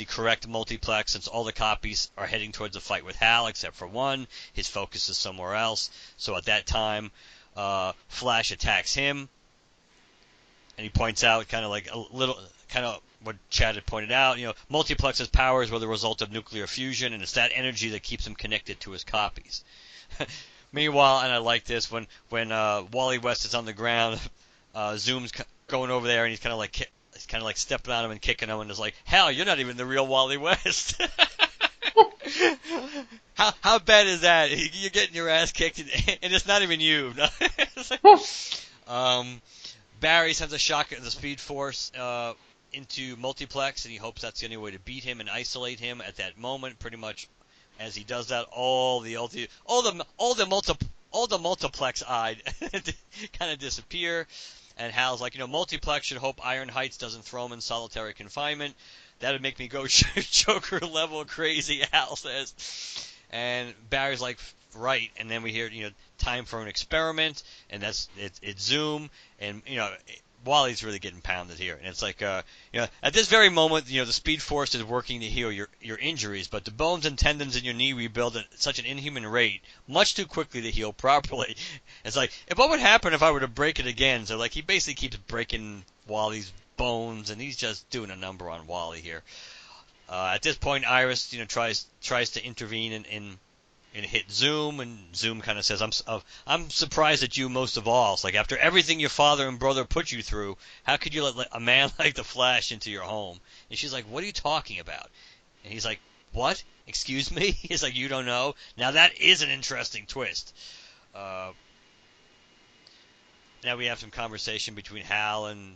correct Multiplex, since all the copies are heading towards a fight with Hal except for one. His focus is somewhere else. So at that time, Flash attacks him, and he points out kind of what Chad had pointed out. Multiplex's powers were the result of nuclear fusion, and it's that energy that keeps him connected to his copies. Meanwhile, and I like this, when Wally West is on the ground, Zoom's going over there, and he's kind of like stepping on him and kicking him, and is like, "Hell, you're not even the real Wally West." How bad is that? You're getting your ass kicked, and it's not even you. Barry sends a shock at the Speed Force into Multiplex, and he hopes that's the only way to beat him and isolate him. At that moment, pretty much as he does that, all the Multiplex eyed kind of disappear. And Hal's like, Multiplex should hope Iron Heights doesn't throw him in solitary confinement. That would make me go Joker level crazy, Hal says. And Barry's like, right. And then we hear, time for an experiment, and it's Zoom, and Wally's really getting pounded here. And it's like, at this very moment, the Speed Force is working to heal your injuries, but the bones and tendons in your knee rebuild at such an inhuman rate, much too quickly to heal properly. It's like, what would happen if I were to break it again? So, like, he basically keeps breaking Wally's bones, and he's just doing a number on Wally here. At this point, Iris, tries to intervene and hit Zoom, and Zoom kind of says, I'm surprised at you most of all. It's like, after everything your father and brother put you through, how could you let a man like the Flash into your home? And she's like, what are you talking about? And he's like, what? Excuse me? He's like, you don't know? Now that is an interesting twist. Now we have some conversation between Hal and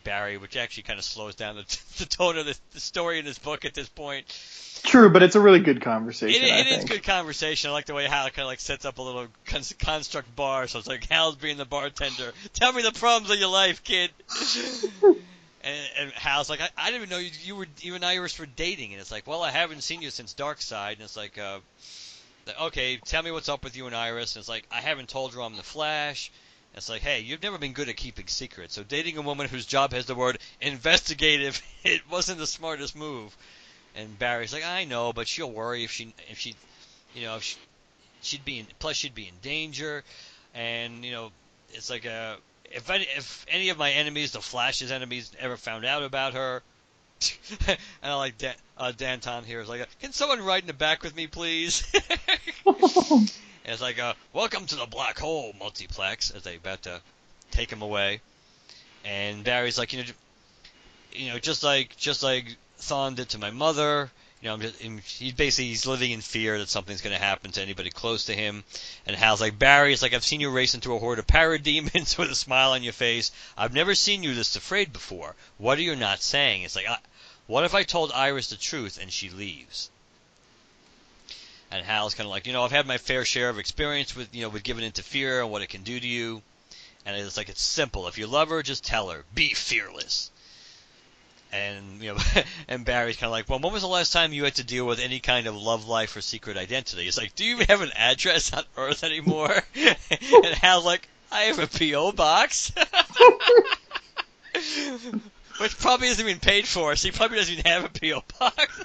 Barry, which actually kind of slows down the tone of the story in this book at this point. True, but it's a really good conversation. It is good conversation. I like the way Hal kind of like sets up a little construct bar. So it's like, Hal's being the bartender. Tell me the problems of your life, kid. and Hal's like, I didn't even know you and Iris were dating. And it's like, well, I haven't seen you since Darkseid. And it's like, okay, tell me what's up with you and Iris. And it's like, I haven't told her I'm the Flash. And it's like, hey, you've never been good at keeping secrets. So dating a woman whose job has the word investigative, it wasn't the smartest move. And Barry's like, I know, but she'll worry if she'd be in danger, and it's like if any of my enemies, the Flash's enemies, ever found out about her, and I like Danton here is like, can someone ride in the back with me, please? And it's like, welcome to the black hole, Multiplex, as they about to take him away, and Barry's like, just like Thawne did to my mother. He's living in fear that something's going to happen to anybody close to him. And Hal's like, Barry, it's like, I've seen you race into a horde of parademons with a smile on your face. I've never seen you this afraid before. What are you not saying? It's like, what if I told Iris the truth and she leaves? And Hal's kind of like, I've had my fair share of experience with giving into fear and what it can do to you. And it's like, it's simple. If you love her, just tell her. Be fearless. And, you know, and Barry's kind of like, well, when was the last time you had to deal with any kind of love life or secret identity? It's like, do you have an address on Earth anymore? And Hal's like, I have a P.O. box. Which probably isn't even paid for, so he probably doesn't even have a P.O. box.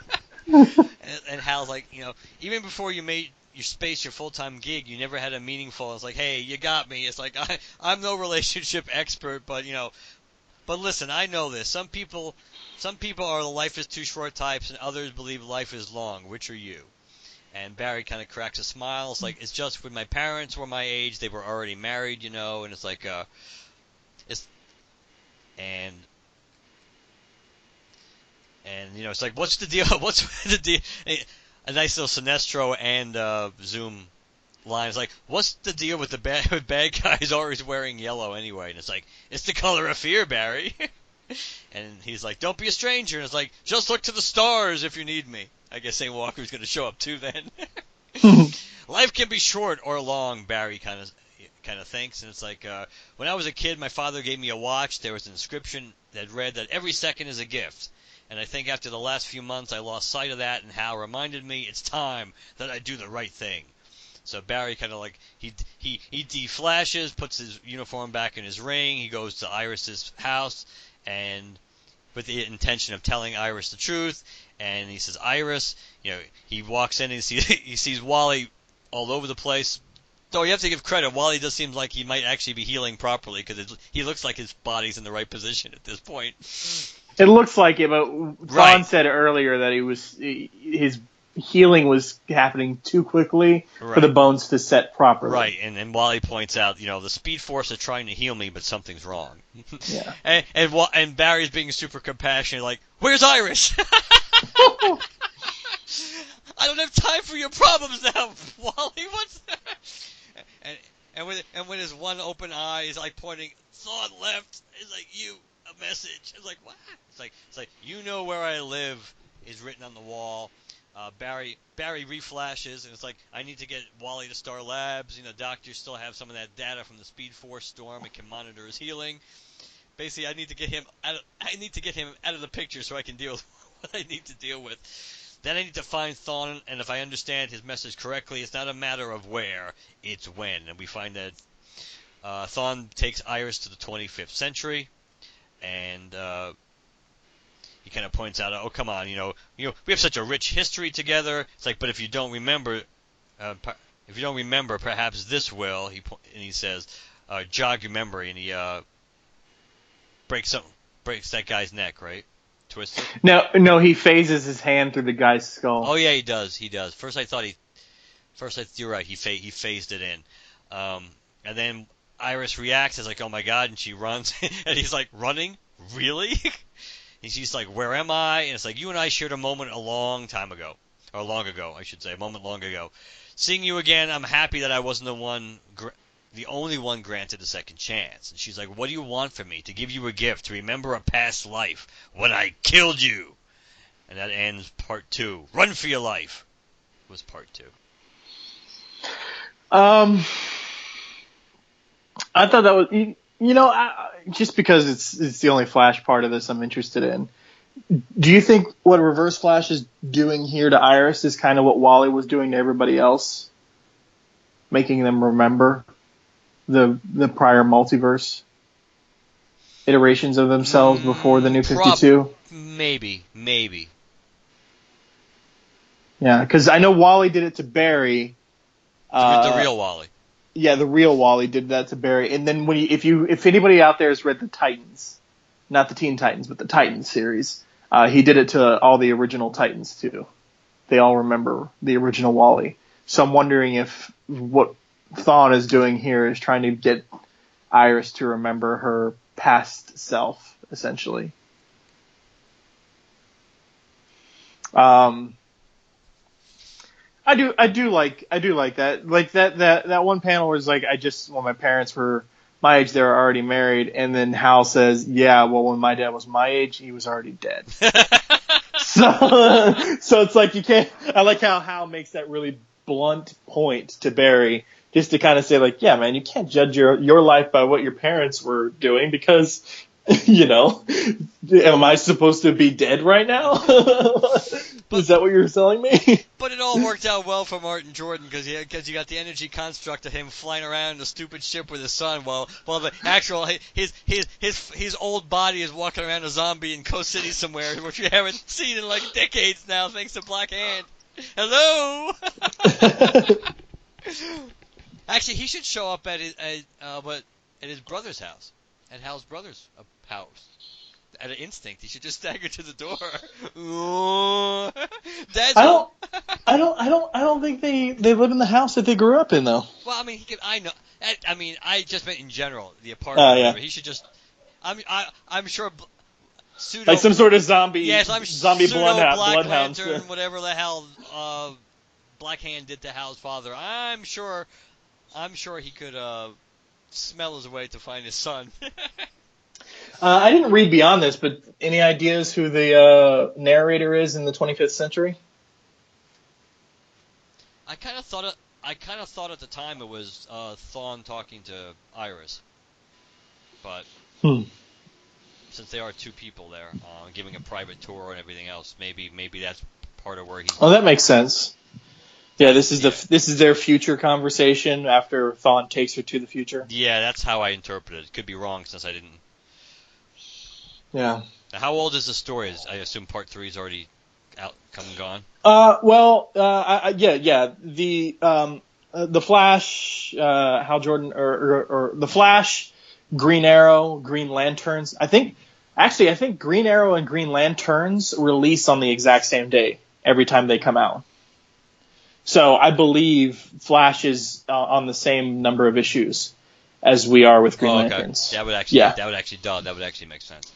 and Hal's like, you know, even before you made your space your full-time gig, you never had a meaningful, it's like, hey, you got me. It's like, I'm no relationship expert, but, you know, but listen, I know this. Some people are the life is too short types, and others believe life is long. Which are you? And Barry kind of cracks a smile. It's like, it's just when my parents were my age, they were already married, you know, and it's like, and you know, it's like, what's the deal? What's the deal? A nice little Sinestro and Zoom line. It's like, what's the deal with the bad guys always wearing yellow anyway? And it's like, it's the color of fear, Barry. And he's like, don't be a stranger. And it's like, just look to the stars if you need me. I guess St. Walker's going to show up too then. Life can be short or long, Barry kind of thinks. And it's like, when I was a kid, my father gave me a watch. There was an inscription that read that every second is a gift. And I think after the last few months, I lost sight of that, and Hal reminded me it's time that I do the right thing. So Barry kind of like, he deflashes, puts his uniform back in his ring. He goes to Iris's house, and with the intention of telling Iris the truth. And he says, Iris, you know, he walks in and he sees Wally all over the place. Though you have to give credit, Wally does seem like he might actually be healing properly, because he looks like his body's in the right position at this point. It looks like it, but Right. Thawne said earlier that his healing was happening too quickly for the bones to set properly. Right, and then Wally points out, you know, the Speed Force are trying to heal me, but something's wrong. Yeah. and Barry's being super compassionate, like, where's Iris? I don't have time for your problems now, Wally. What's that? And with his one open eye, he's like pointing, Thawne left. It's like, you, a message. It's like, what? It's like, you know where I live is written on the wall. Barry reflashes, and it's like, I need to get Wally to Star Labs. You know, doctors still have some of that data from the Speed Force storm and can monitor his healing. Basically, I need to get him out of the picture so I can deal with what I need to deal with. Then I need to find Thawne, and if I understand his message correctly, it's not a matter of where, it's when. And we find that Thawne takes Iris to the 25th century, and he kind of points out, oh, come on, you know, we have such a rich history together. It's like, but if you don't remember, perhaps this will. He says, jog your memory, and he breaks that guy's neck, right? Twists it. No, he phases his hand through the guy's skull. Oh yeah, he does. First you're right. He phased it in, and then Iris reacts as like, oh my god, and she runs, and he's like, running, really? And she's like, where am I? And it's like, you and I shared a moment a long ago, a moment long ago. Seeing you again, I'm happy that I wasn't the only one granted a second chance. And she's like, what do you want from me? To give you a gift, to remember a past life, when I killed you. And that ends part 2. Run for your life was part 2. I thought that was, just because it's the only Flash part of this I'm interested in. Do you think what Reverse Flash is doing here to Iris is kind of what Wally was doing to everybody else? Making them remember the prior multiverse iterations of themselves before the New 52? Maybe. Yeah, because I know Wally did it to Barry. The real Wally. Yeah, the real Wally did that to Barry. And then if anybody out there has read the Titans, not the Teen Titans, but the Titans series, he did it to all the original Titans too. They all remember the original Wally. So I'm wondering if what Thawne is doing here is trying to get Iris to remember her past self, essentially. I do like that. Like that one panel was like, when my parents were my age, they were already married, and then Hal says, yeah, well, when my dad was my age, he was already dead. So it's like, you can't, I like how Hal makes that really blunt point to Barry just to kind of say like, yeah, man, you can't judge your life by what your parents were doing because, am I supposed to be dead right now? Is that what you're telling me? But it all worked out well for Martin Jordan because you got the energy construct of him flying around in a stupid ship with his son while the actual his old body is walking around a zombie in Coast City somewhere, which we haven't seen in like decades now, thanks to Black Hand. Hello. Actually, he should show up at his brother's house, at Hal's brother's house. At an instinct, he should just stagger to the door. I don't think they live in the house that they grew up in though. Well, I mean, I just meant in general the apartment. Yeah. He should just. I'm sure. Like some sort of zombie. Yes, I'm zombie Black bloodhound. Lantern, whatever the hell Black Hand did to Hal's father. I'm sure he could smell his way to find his son. I didn't read beyond this, but any ideas who the narrator is in the 25th century? I kind of thought at the time it was Thawne talking to Iris, but since they are two people there, giving a private tour and everything else, maybe that's part of where he's. Oh, that makes sense. Yeah, this is their future conversation after Thawne takes her to the future. Yeah, that's how I interpret it. Could be wrong since I didn't. Yeah. Now, how old is the story? I assume part 3 is already out, come and gone. Yeah. The Flash, Hal Jordan, or the Flash, Green Arrow, Green Lanterns. I think Green Arrow and Green Lanterns release on the exact same day every time they come out. So I believe Flash is on the same number of issues as we are with Green Lanterns. That would actually make sense.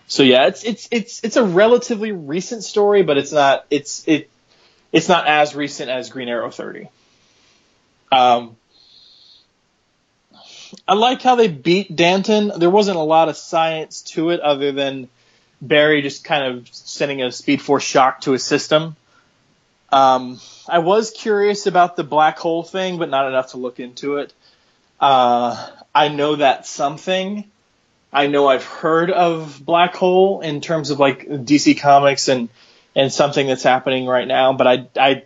So yeah, it's a relatively recent story, but it's not as recent as Green Arrow 30. I like how they beat Danton. There wasn't a lot of science to it other than Barry just kind of sending a Speed Force shock to his system. I was curious about the black hole thing, but not enough to look into it. I know that's something. I know I've heard of black hole in terms of like DC Comics and something that's happening right now, but I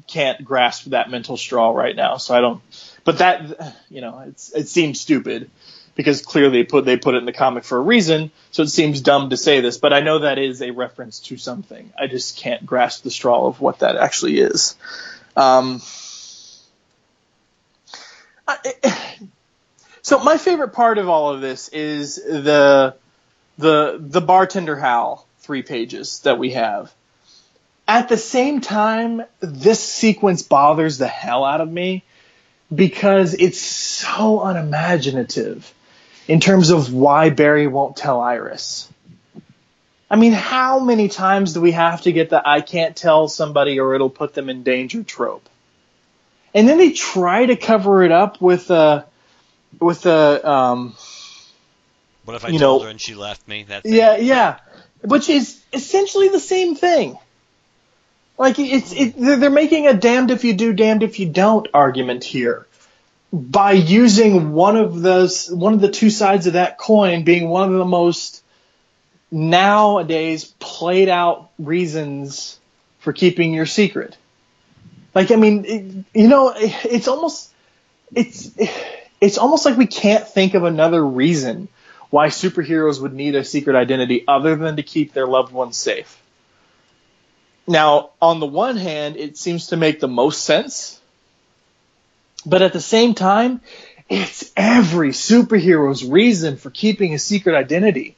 can't grasp that mental straw right now. So I don't. But that, it seems stupid because clearly they put it in the comic for a reason. So it seems dumb to say this, but I know that is a reference to something. I just can't grasp the straw of what that actually is. So my favorite part of all of this is the Bartender Hal 3 pages that we have. At the same time, this sequence bothers the hell out of me because it's so unimaginative in terms of why Barry won't tell Iris. I mean, how many times do we have to get the I can't tell somebody or it'll put them in danger trope? And then they try to cover it up with a what if I told her and she left me? That thing? Yeah, which is essentially the same thing. Like they're making a damned if you do, damned if you don't argument here by using one of the two sides of that coin being one of the most nowadays played out reasons for keeping your secret. Like, I mean, it's almost like we can't think of another reason why superheroes would need a secret identity other than to keep their loved ones safe. Now, on the one hand, it seems to make the most sense, but at the same time, it's every superhero's reason for keeping a secret identity.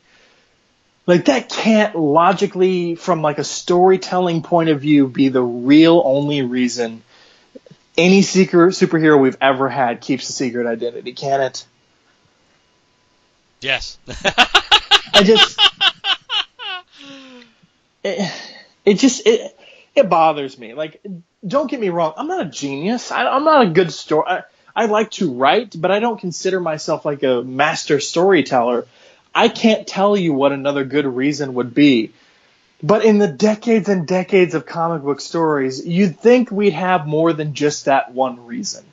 Like, that can't logically, from like a storytelling point of view, be the real only reason any superhero we've ever had keeps a secret identity, can it? Yes. It bothers me. Like, don't get me wrong. I'm not a genius. I'm not a good story. I like to write, but I don't consider myself like a master storyteller. I can't tell you what another good reason would be. But in the decades and decades of comic book stories, you'd think we'd have more than just that one reason.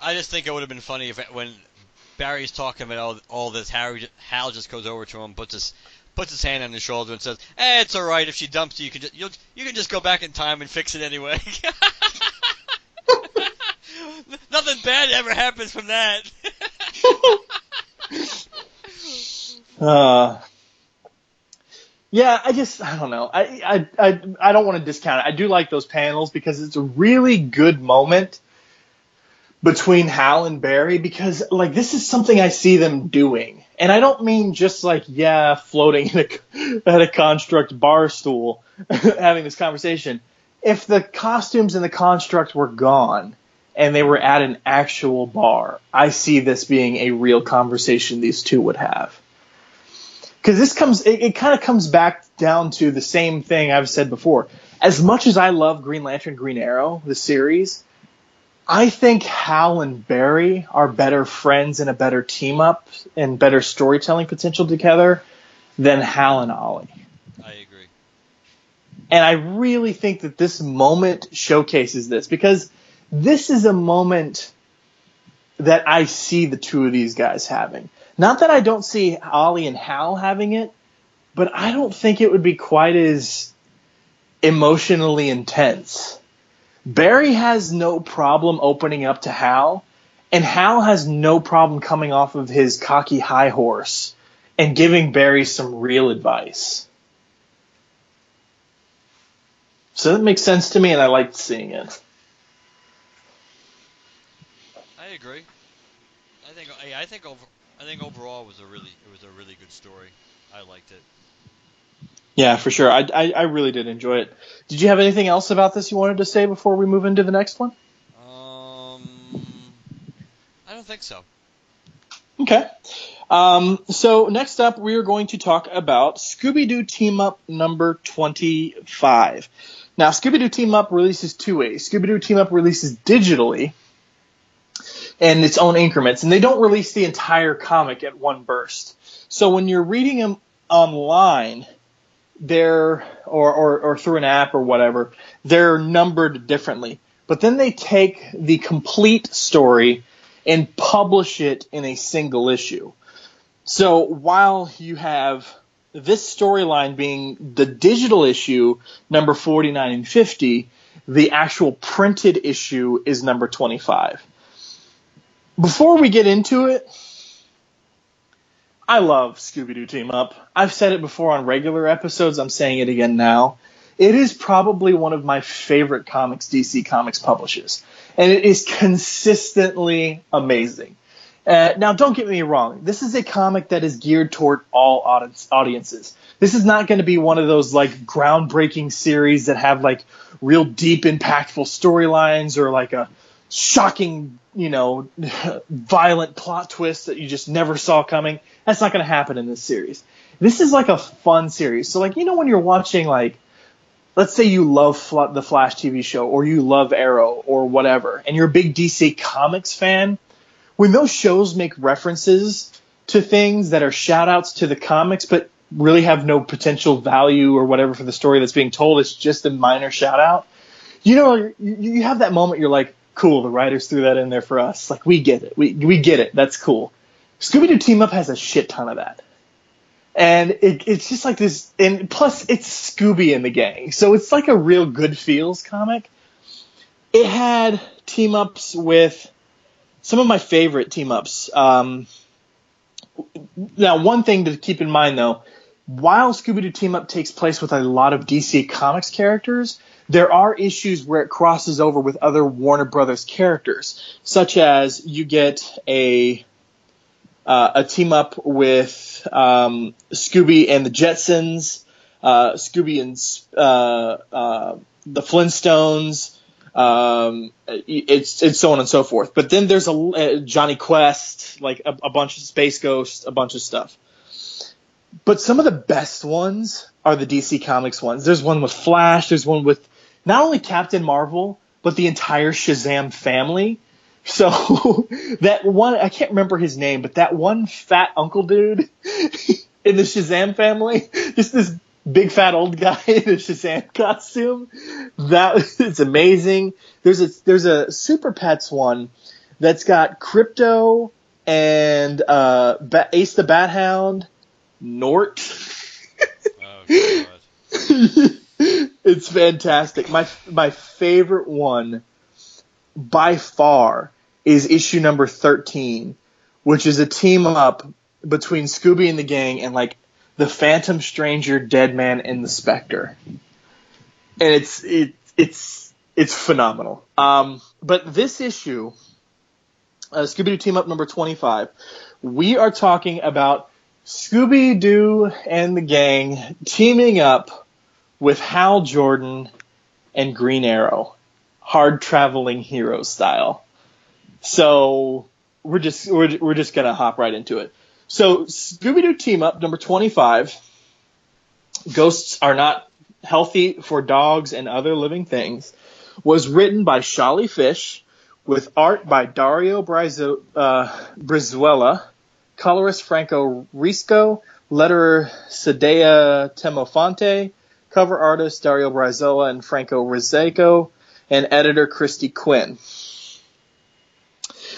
I just think it would have been funny if when Barry's talking about all this, Hal just goes over to him, puts his hand on his shoulder and says, it's all right if she dumps you. You can just go back in time and fix it anyway. Nothing bad ever happens from that. Yeah, I don't know. I don't want to discount it. I do like those panels because it's a really good moment between Hal and Barry because, like, this is something I see them doing. And I don't mean just, like, floating at a construct bar stool having this conversation. If the costumes in the construct were gone and they were at an actual bar, I see this being a real conversation these two would have. Because it kind of comes back down to the same thing I've said before. As much as I love Green Lantern, Green Arrow, the series, I think Hal and Barry are better friends and a better team up and better storytelling potential together than Hal and Ollie. I agree. And I really think that this moment showcases this because this is a moment that I see the two of these guys having. Not that I don't see Ollie and Hal having it, but I don't think it would be quite as emotionally intense. Barry has no problem opening up to Hal, and Hal has no problem coming off of his cocky high horse and giving Barry some real advice. So that makes sense to me, and I liked seeing it. I agree. I think overall it was a really good story. I liked it. Yeah, for sure. I really did enjoy it. Did you have anything else about this you wanted to say before we move into the next one? I don't think so. Okay. So next up, we are going to talk about Scooby-Doo Team Up number 25. Now, Scooby-Doo Team Up releases two ways. Scooby-Doo Team Up releases digitally in its own increments, and they don't release the entire comic at one burst. So when you're reading them online, they're or through an app or whatever, they're numbered differently. But then they take the complete story and publish it in a single issue. So while you have this storyline being the digital issue, number 49 and 50, the actual printed issue is number 25. Before we get into it, I love Scooby-Doo Team Up. I've said it before on regular episodes. I'm saying it again now. It is probably one of my favorite comics DC Comics publishes. And it is consistently amazing. Now, don't get me wrong. This is a comic that is geared toward all audiences. This is not going to be one of those like groundbreaking series that have like real deep, impactful storylines or like a shocking, violent plot twist that you just never saw coming. That's not going to happen in this series. This is like a fun series. So like, when you're watching like, let's say you love the Flash TV show or you love Arrow or whatever, and you're a big DC Comics fan, when those shows make references to things that are shout-outs to the comics but really have no potential value or whatever for the story that's being told, it's just a minor shout-out, you have that moment you're like, cool, the writers threw that in there for us. Like, we get it. We get it. That's cool. Scooby-Doo Team Up has a shit ton of that. And it's just like this, and plus it's Scooby and the gang. So it's like a real good feels comic. It had team-ups with some of my favorite team-ups. Now, one thing to keep in mind, though, while Scooby-Doo Team Up takes place with a lot of DC Comics characters, there are issues where it crosses over with other Warner Brothers characters, such as you get a team-up with Scooby and the Jetsons, Scooby and the Flintstones, it's so on and so forth. But then there's a Johnny Quest, like a bunch of Space Ghosts, a bunch of stuff. But some of the best ones are the DC Comics ones. There's one with Flash. There's one with not only Captain Marvel, but the entire Shazam family. So that one, I can't remember his name, but that one fat uncle dude in the Shazam family, just this big fat old guy in a Shazam costume, that is amazing. There's a Super Pets one that's got Crypto and Ace the Bat Hound, Nort. Oh God. It's fantastic. My favorite one by far is issue number 13, which is a team up between Scooby and the gang and like the Phantom Stranger, Deadman, and the Spectre. And it's phenomenal. But this issue, Scooby-Doo Team Up number 25, we are talking about Scooby-Doo and the gang teaming up with Hal Jordan and Green Arrow, hard traveling hero style. So we're just gonna hop right into it. So Scooby-Doo Team Up number 25, Ghosts Are Not Healthy for Dogs and Other Living Things, was written by Shali Fish with art by Dario Brizuela, colorist Franco Risco, letterer Sadea Temofonte, cover artist Dario Brizuela and Franco Rizzeco, and editor Christy Quinn.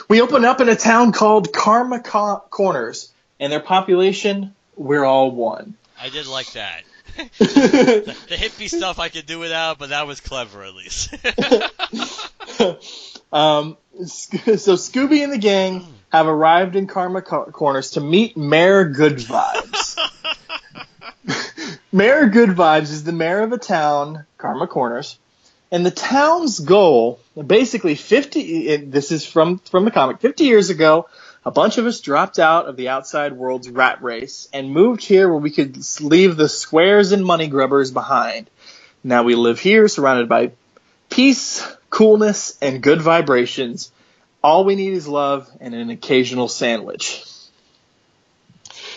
We open up in a town called Karma Corners, and their population, we're all one. I did like that. The hippie stuff I could do without, but that was clever at least. So Scooby and the gang have arrived in Karma Corners to meet Mayor Good Vibes. Mayor Good Vibes is the mayor of a town, Karma Corners, and the town's goal, basically this is from the comic, 50 years ago, a bunch of us dropped out of the outside world's rat race and moved here where we could leave the squares and money grubbers behind. Now we live here surrounded by peace, coolness, and good vibrations. All we need is love and an occasional sandwich.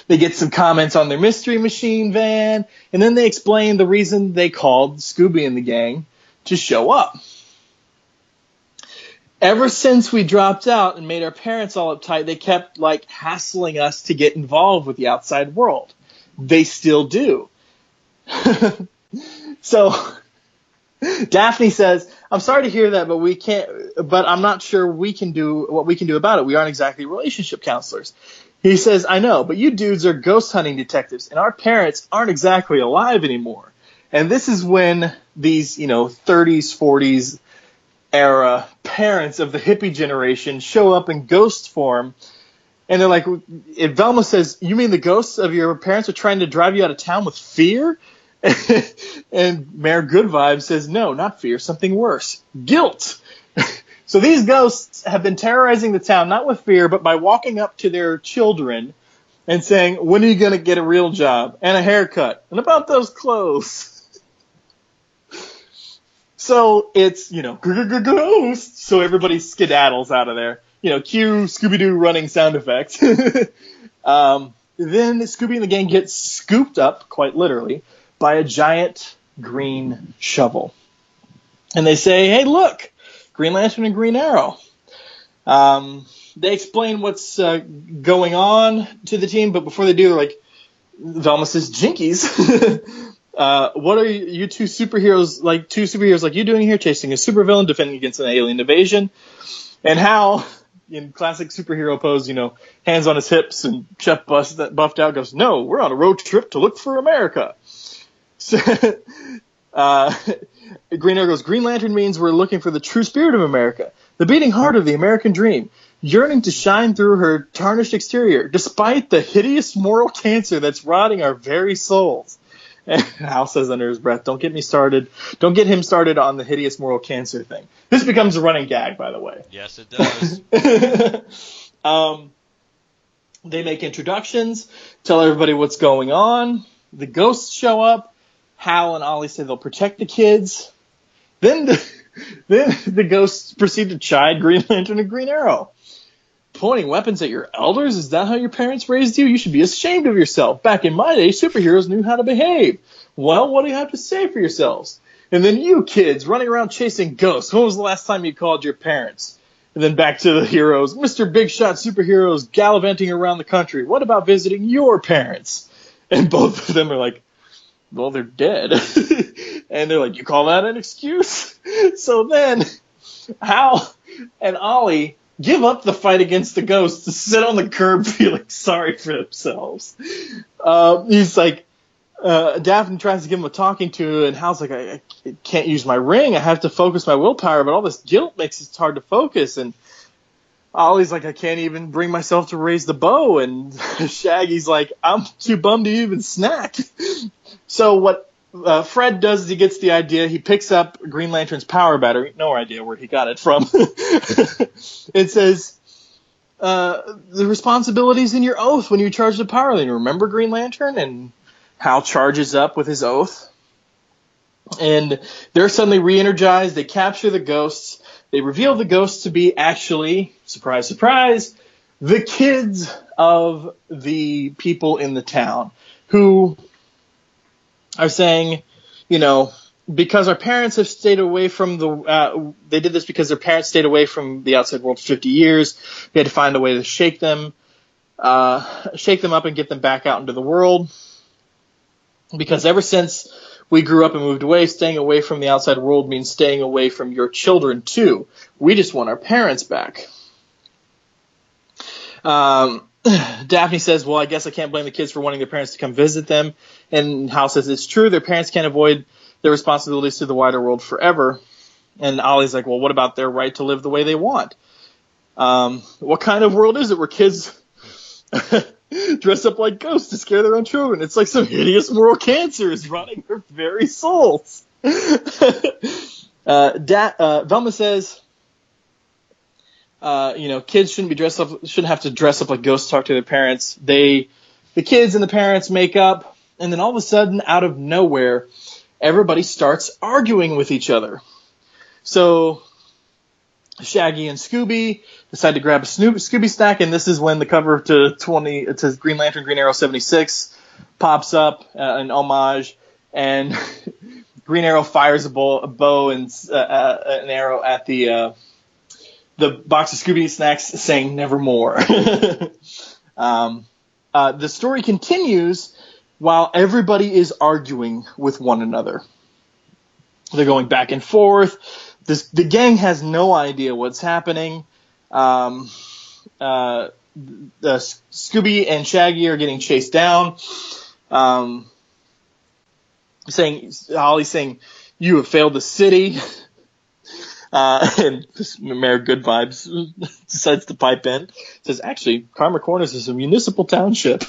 They get some comments on their Mystery Machine van, and then they explain the reason they called Scooby and the gang to show up. Ever since we dropped out and made our parents all uptight, they kept hassling us to get involved with the outside world. They still do. So Daphne says, "I'm sorry to hear that, but I'm not sure what we can do about it. We aren't exactly relationship counselors." He says, "I know, but you dudes are ghost hunting detectives, and our parents aren't exactly alive anymore." And this is when these, 30s, 40s era parents of the hippie generation show up in ghost form. And they're like, Velma says, "You mean the ghosts of your parents are trying to drive you out of town with fear?" And Mayor Good Vibes says, "No, not fear, something worse. Guilt." So these ghosts have been terrorizing the town, not with fear, but by walking up to their children and saying, "When are you going to get a real job and a haircut? And about those clothes?" So it's, ghosts. So everybody skedaddles out of there. Cue Scooby-Doo running sound effects. Then Scooby and the gang get scooped up, quite literally, by a giant green shovel. And they say, "Hey, look, Green Lantern and Green Arrow." They explain what's going on to the team, but before they do, they're like, Velma says, "Jinkies, what are you two superheroes like you doing here, chasing a supervillain, defending against an alien invasion?" And Hal, in classic superhero pose, hands on his hips and chest buffed out, goes, "No, we're on a road trip to look for America." So, Green Arrow goes, "Green Lantern means we're looking for the true spirit of America, the beating heart of the American dream, yearning to shine through her tarnished exterior, despite the hideous moral cancer that's rotting our very souls." And Hal says under his breath, Don't get him started on the hideous moral cancer thing. This becomes a running gag, by the way. Yes, it does. They make introductions, tell everybody what's going on. The ghosts show up. Hal and Ollie say they'll protect the kids. Then the ghosts proceed to chide Green Lantern and Green Arrow. "Pointing weapons at your elders? Is that how your parents raised you? You should be ashamed of yourself. Back in my day, superheroes knew how to behave. Well, what do you have to say for yourselves? And then you kids running around chasing ghosts. When was the last time you called your parents?" And then back to the heroes. "Mr. Big Shot superheroes gallivanting around the country. What about visiting your parents?" And both of them are like, "Well, they're dead." And they're like, "You call that an excuse?" So then Hal and Ollie give up the fight against the ghosts to sit on the curb feeling sorry for themselves. He's like, Daphne tries to give him a talking to, and Hal's like, I can't use my ring. I have to focus my willpower, but all this guilt makes it hard to focus. And Ollie's like, I can't even bring myself to raise the bow. And Shaggy's like, I'm too bummed to even snack. So what Fred does is he gets the idea. He picks up Green Lantern's power battery. No idea where he got it from. It says, the responsibilities in your oath when you charge the power line. Remember Green Lantern? And Hal charges up with his oath. And they're suddenly re-energized. They capture the ghosts. They reveal the ghosts to be actually, surprise, surprise, the kids of the people in the town who are saying, because our parents have stayed away from they did this because their parents stayed away from the outside world for 50 years. We had to find a way to shake them up and get them back out into the world. Because ever since we grew up and moved away, staying away from the outside world means staying away from your children too. We just want our parents back. Daphne says, well, I guess I can't blame the kids for wanting their parents to come visit them. And Hal says it's true. Their parents can't avoid their responsibilities to the wider world forever. And Ollie's like, well, what about their right to live the way they want? What kind of world is it where kids dress up like ghosts to scare their own children? It's like some hideous moral cancer is rotting their very souls. Velma says, kids shouldn't have to dress up like ghosts to talk to their parents. The kids and the parents make up, and then all of a sudden, out of nowhere, everybody starts arguing with each other. So Shaggy and Scooby decide to grab a Scooby snack, and this is when the cover to Green Lantern, Green Arrow 76 pops up, an homage, and Green Arrow fires a bow and an arrow at the box of Scooby snacks, saying "Nevermore." The story continues while everybody is arguing with one another. They're going back and forth. The gang has no idea what's happening. The Scooby and Shaggy are getting chased down. Holly's saying, "You have failed the city." And Mayor Good Vibes decides to pipe in. Says, actually, Karma Corners is a municipal township.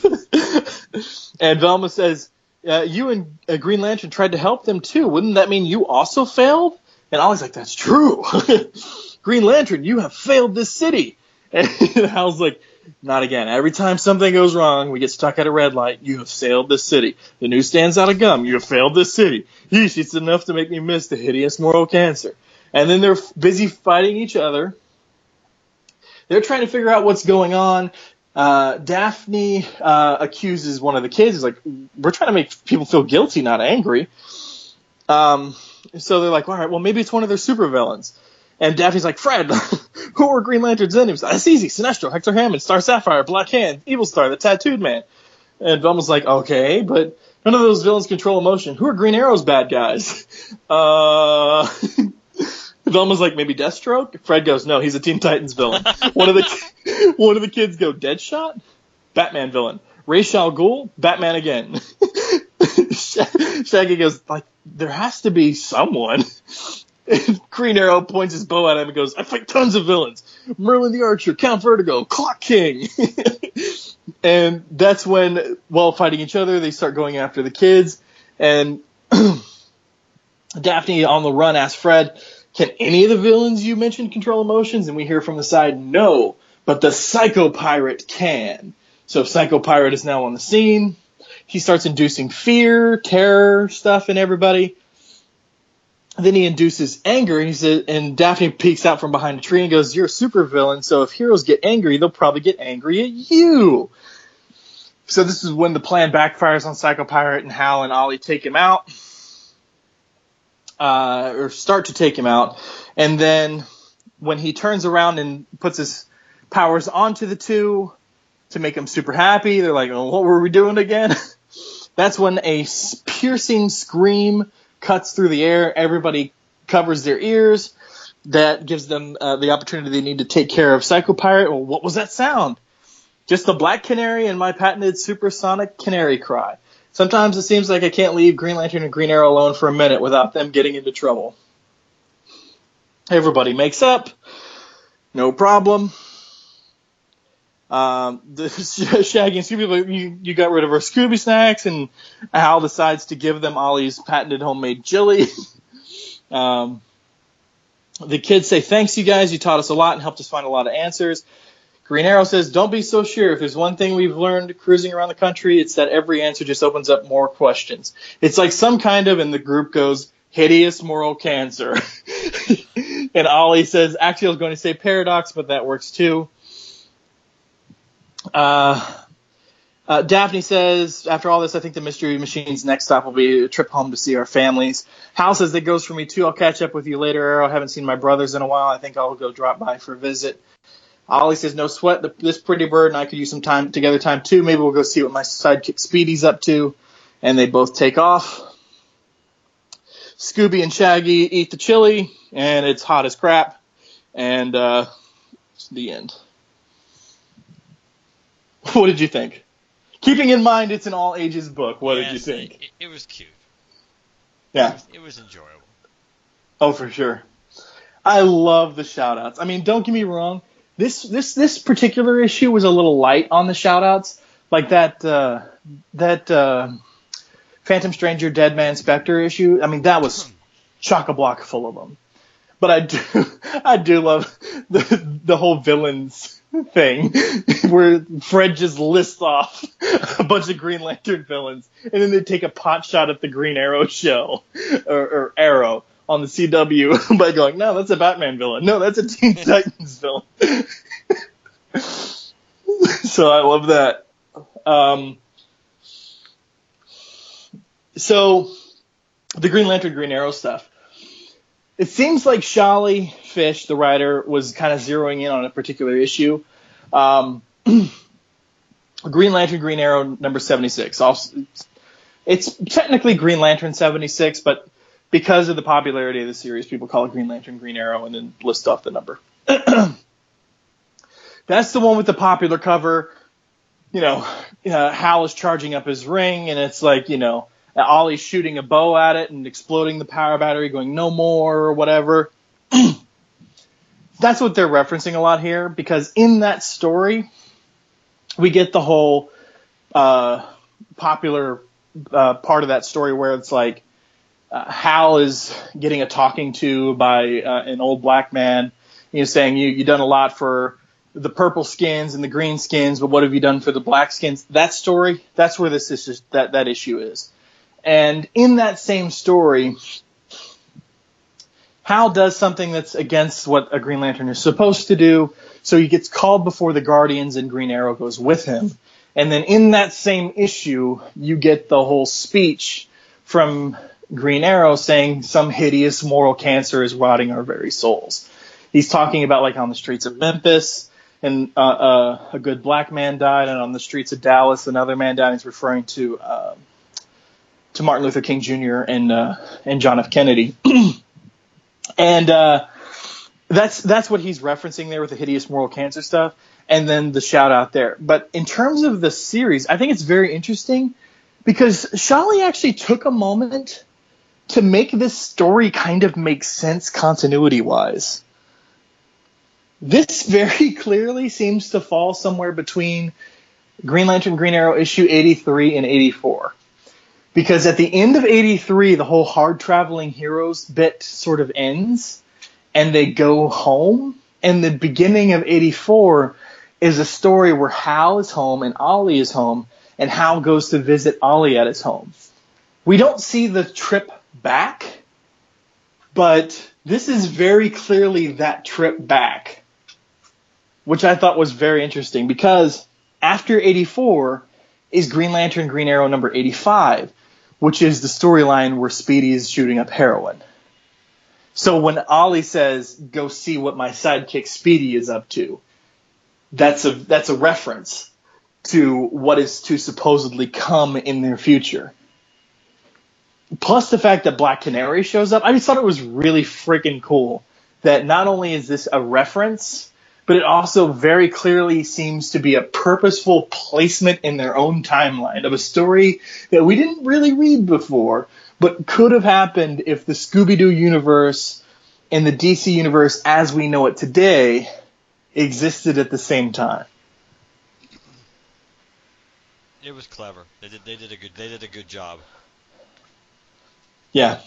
And Velma says, you and Green Lantern tried to help them too. Wouldn't that mean you also failed? And Ollie's like, that's true. Green Lantern, you have failed this city. And Hal's like, not again. Every time something goes wrong, we get stuck at a red light. You have failed this city. The newsstand's out of gum. You have failed this city. Yeesh, it's enough to make me miss the hideous moral cancer. And then they're busy fighting each other. They're trying to figure out what's going on. Daphne accuses one of the kids. He's like, we're trying to make people feel guilty, not angry. So they're like, all right, well, maybe it's one of their supervillains. And Daphne's like, Fred, who are Green Lantern's enemies? That's easy. Sinestro, Hector Hammond, Star Sapphire, Black Hand, Evil Star, the Tattooed Man. And Velma's like, okay, but none of those villains control emotion. Who are Green Arrow's bad guys? Velma's like, maybe Deathstroke? Fred goes, no, he's a Teen Titans villain. One of the kids go, Deadshot? Batman villain. Ra's al Ghul? Batman again. Shaggy goes, like, there has to be someone. And Green Arrow points his bow at him and goes, I fight tons of villains. Merlin the Archer, Count Vertigo, Clock King. And that's when, while fighting each other, they start going after the kids. And Daphne, on the run, asks Fred, can any of the villains you mentioned control emotions? And we hear from the side, no, but the Psycho Pirate can. So Psycho Pirate is now on the scene. He starts inducing fear, terror, stuff in everybody. Then he induces anger, and he says, and Daphne peeks out from behind a tree and goes, you're a supervillain, so if heroes get angry, they'll probably get angry at you. So this is when the plan backfires on Psycho Pirate, and Hal and Ollie take him out. Or start to take him out. And then when he turns around and puts his powers onto the two to make them super happy, they're like, oh, what were we doing again? That's when a piercing scream cuts through the air. Everybody covers their ears. that gives them the opportunity they need to take care of Psycho Pirate. Well, what was that sound? Just the black canary and my patented supersonic canary cry. Sometimes it seems like I can't leave Green Lantern and Green Arrow alone for a minute without them getting into trouble. Everybody makes up. No problem. The Shaggy and Scooby, you got rid of our Scooby snacks, and Hal decides to give them Ollie's patented homemade jelly. The kids say, thanks, you guys. You taught us a lot and helped us find a lot of answers. Green Arrow says, don't be so sure. If there's one thing we've learned cruising around the country, it's that every answer just opens up more questions. It's like some kind of, and the group goes, hideous moral cancer. And Ollie says, actually, I was going to say paradox, but that works too. Daphne says, after all this, I think the Mystery Machine's next stop will be a trip home to see our families. Hal says, that goes for me too. I'll catch up with you later, Arrow. I haven't seen my brothers in a while. I think I'll go drop by for a visit. Ollie says, no sweat. This pretty bird and I could use some time together time too. Maybe we'll go see what my sidekick Speedy's up to. And they both take off. Scooby and Shaggy eat the chili, and it's hot as crap. And it's the end. What did you think? Keeping in mind it's an all-ages book, what did you think? It was cute. Yeah. It was enjoyable. Oh, for sure. I love the shout-outs. I mean, don't get me wrong. This particular issue was a little light on the shout-outs. Like that Phantom Stranger, Dead Man, Spectre issue. I mean, that was chock-a-block full of them. But I do love the whole villains thing where Fred just lists off a bunch of Green Lantern villains, and then they take a pot shot at the Green Arrow show or Arrow on the CW by going, no, that's a Batman villain. No, that's a Teen Titans villain. So I love that. So the Green Lantern, Green Arrow stuff. It seems like Shali Fish, the writer, was kind of zeroing in on a particular issue. Green Lantern, Green Arrow, number 76. It's technically Green Lantern 76, but because of the popularity of the series, people call it Green Lantern, Green Arrow, and then list off the number. That's the one with the popular cover. Hal is charging up his ring, and it's like, Ollie's shooting a bow at it and exploding the power battery, going no more or whatever. That's what they're referencing a lot here, because in that story, we get the whole popular part of that story where it's like Hal is getting a talking to by an old black man, saying, you've done a lot for the purple skins and the green skins, but what have you done for the black skins? That story, that's where this is that issue is. And in that same story, Hal does something that's against what a Green Lantern is supposed to do. So he gets called before the Guardians, and Green Arrow goes with him. And then in that same issue, you get the whole speech from Green Arrow saying some hideous moral cancer is rotting our very souls. He's talking about, like, on the streets of Memphis, and a good black man died, and on the streets of Dallas, another man died. He's referring to Martin Luther King Jr. and John F. Kennedy. And that's what he's referencing there with the hideous moral cancer stuff, and then the shout out there. But in terms of the series, I think it's very interesting because Shali actually took a moment to make this story kind of make sense continuity-wise. This very clearly seems to fall somewhere between Green Lantern, Green Arrow issue 83 and 84. Because at the end of 83, the whole hard traveling heroes bit sort of ends and they go home. And the beginning of 84 is a story where Hal is home and Ollie is home, and Hal goes to visit Ollie at his home. We don't see the trip back, but this is very clearly that trip back, which I thought was very interesting because after 84 is Green Lantern, Green Arrow number 85, which is the storyline where Speedy is shooting up heroin. So when Ollie says, go see what my sidekick Speedy is up to, that's a reference to what is to supposedly come in their future. Plus the fact that Black Canary shows up. I just thought it was really freaking cool that not only is this a reference, but it also very clearly seems to be a purposeful placement in their own timeline of a story that we didn't really read before, but could have happened if the Scooby-Doo universe and the DC universe as we know it today existed at the same time. It was clever. They did a good job. Yeah.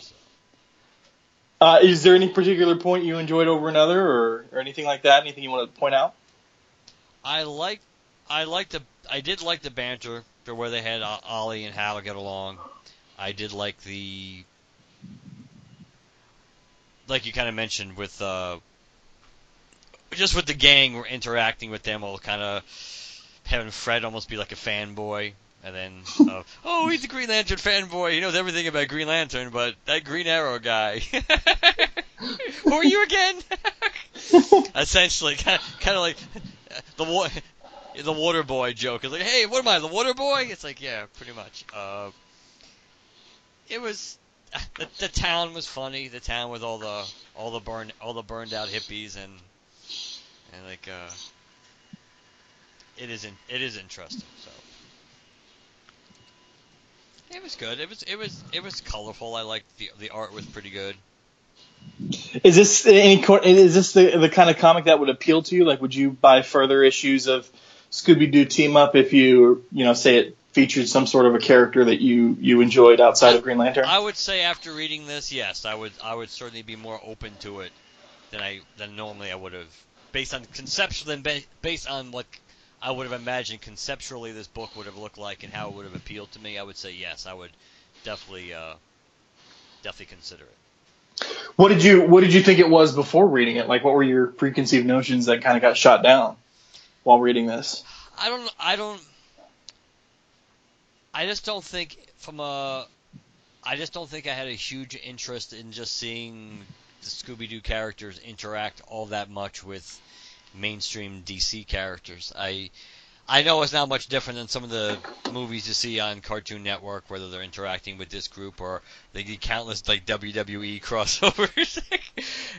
Is there any particular point you enjoyed over another, or anything like that? Anything you want to point out? I did like the banter for where they had Ollie and Hal get along. I did like like you kind of mentioned with just with the gang interacting with them, all kind of having Fred almost be like a fanboy. And then, oh, he's a Green Lantern fanboy. He knows everything about Green Lantern, but that Green Arrow guy. Who are you again? Essentially, kind of like the water boy joke. It's like, hey, what am I, the water boy? It's like, yeah, pretty much. It was the town was funny. The town with all the burned out hippies and like it is interesting. So. It was good. It was colorful. I liked the art was pretty good. Is this the kind of comic that would appeal to you? Like, would you buy further issues of Scooby-Doo Team Up if you say it featured some sort of a character that you enjoyed outside of Green Lantern? I would say after reading this, yes, I would certainly be more open to it than normally I would have, based on what I would have imagined conceptually this book would have looked like and how it would have appealed to me. I would say yes, I would definitely consider it. What did you think it was before reading it? Like, what were your preconceived notions that kind of got shot down while reading this? I just don't think I had a huge interest in just seeing the Scooby-Doo characters interact all that much with mainstream DC characters. I know it's not much different than some of the movies you see on Cartoon Network, whether they're interacting with this group or they do countless like WWE crossovers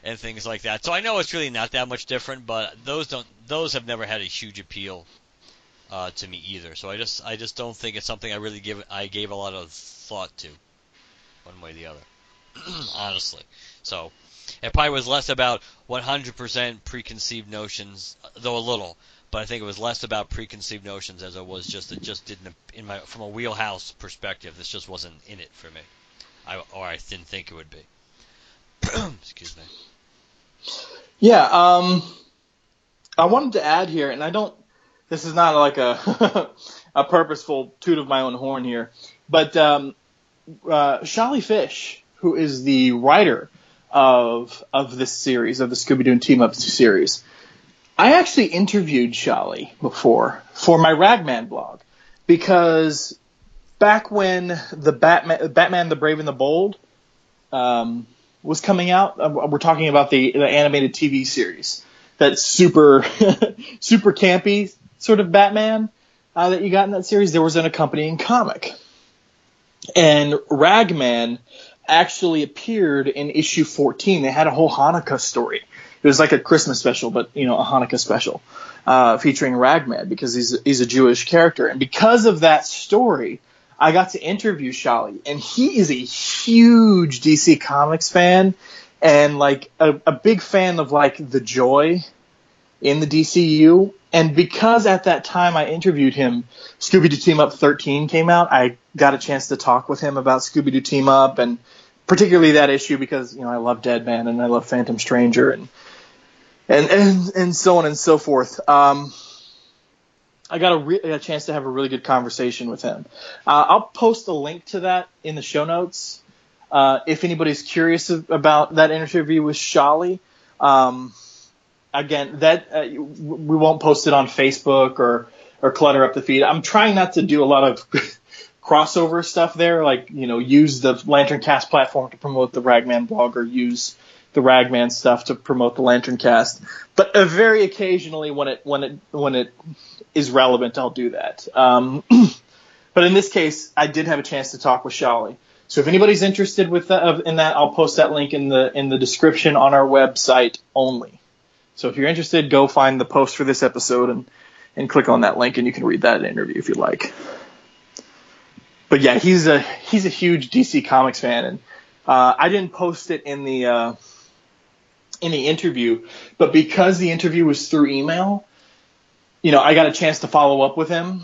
and things like that. So I know it's really not that much different, but those have never had a huge appeal to me either. So I just don't think it's something I gave a lot of thought to, one way or the other, honestly. So it probably was less about 100% preconceived notions, though a little. But I think it was less about preconceived notions as it was just it just didn't from a wheelhouse perspective. This just wasn't in it for me, I didn't think it would be. Excuse me. Yeah, I wanted to add here, and I don't. This is not like a a purposeful toot of my own horn here, but Shally Fish, who is the writer of this series, of the Scooby-Doo Team Up series. I actually interviewed Shally before for my Ragman blog because back when the Batman the Brave and the Bold was coming out, we're talking about the animated TV series, that super super campy sort of Batman that you got in that series. There was an accompanying comic, and Ragman actually appeared in issue 14. They had a whole Hanukkah story. It was like a Christmas special, but, a Hanukkah special featuring Ragman because he's a Jewish character. And because of that story, I got to interview Shally. And he is a huge DC Comics fan and, like, a big fan of, like, the joy in the DCU. And because at that time I interviewed him, Scooby-Doo Team Up 13 came out. I got a chance to talk with him about Scooby-Doo Team Up and particularly that issue because, I love Deadman and I love Phantom Stranger and so on and so forth. I got a chance to have a really good conversation with him. I'll post a link to that in the show notes if anybody's curious about that interview with Shally. Again, we won't post it on Facebook or clutter up the feed. I'm trying not to do a lot of crossover stuff there, like, use the LanternCast platform to promote the Ragman blog or use the Ragman stuff to promote the LanternCast. But very occasionally when it is relevant, I'll do that. But in this case, I did have a chance to talk with Shally. So if anybody's interested in that, I'll post that link in the description on our website only. So if you're interested, go find the post for this episode and click on that link, and you can read that interview if you like. But yeah, he's a huge DC Comics fan, and I didn't post it in the interview, but because the interview was through email, I got a chance to follow up with him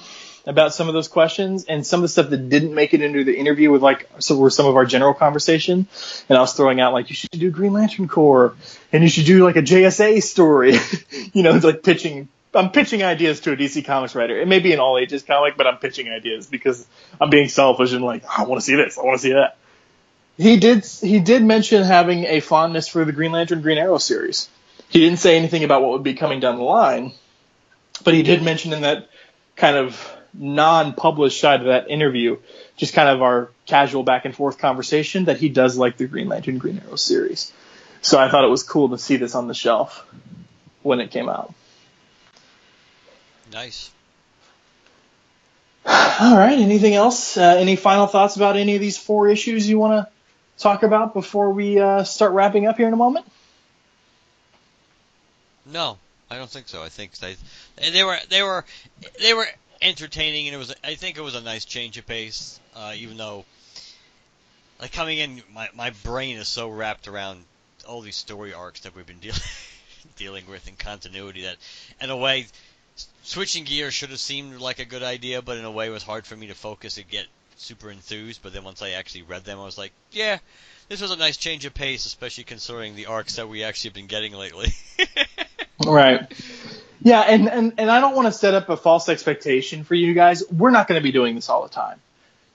about some of those questions, and some of the stuff that didn't make it into the interview were some of our general conversation. And I was throwing out you should do Green Lantern Corps, and you should do a JSA story. It's I'm pitching ideas to a DC Comics writer. It may be an all ages comic, but I'm pitching ideas because I'm being selfish and I want to see this, I want to see that. He did mention having a fondness for the Green Lantern Green Arrow series. He didn't say anything about what would be coming down the line, but he did mention in that kind of non-published side of that interview, just kind of our casual back and forth conversation, that he does like the Green Lantern Green Arrow series. So I thought it was cool to see this on the shelf when it came out. Nice. All right. Anything else? Any final thoughts about any of these 4 issues you want to talk about before we start wrapping up here in a moment? No, I don't think so. I think they were entertaining, and I think it was a nice change of pace. Even though, coming in, my brain is so wrapped around all these story arcs that we've been dealing with in continuity that, in a way, switching gears should have seemed like a good idea, but in a way it was hard for me to focus and get super enthused. But then once I actually read them, I was like, yeah, this was a nice change of pace, especially considering the arcs that we actually have been getting lately. Right. Yeah, and I don't want to set up a false expectation for you guys. We're not going to be doing this all the time.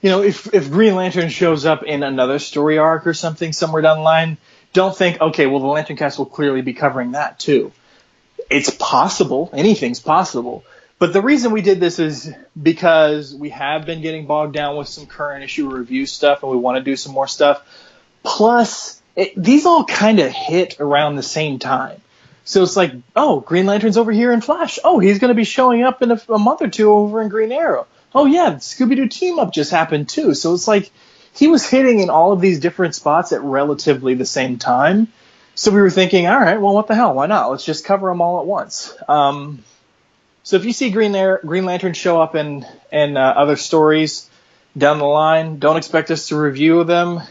If Green Lantern shows up in another story arc or something somewhere down the line, don't think, okay, well, the LanternCast will clearly be covering that too. It's possible. Anything's possible. But the reason we did this is because we have been getting bogged down with some current issue review stuff, and we want to do some more stuff. Plus, these all kind of hit around the same time. So it's Green Lantern's over here in Flash. Oh, he's going to be showing up in a month or 2 over in Green Arrow. Oh, yeah, the Scooby-Doo team-up just happened too. So it's he was hitting in all of these different spots at relatively the same time. So we were thinking, all right, well, what the hell? Why not? Let's just cover them all at once. So if you see Green Lantern show up in other stories down the line, don't expect us to review them.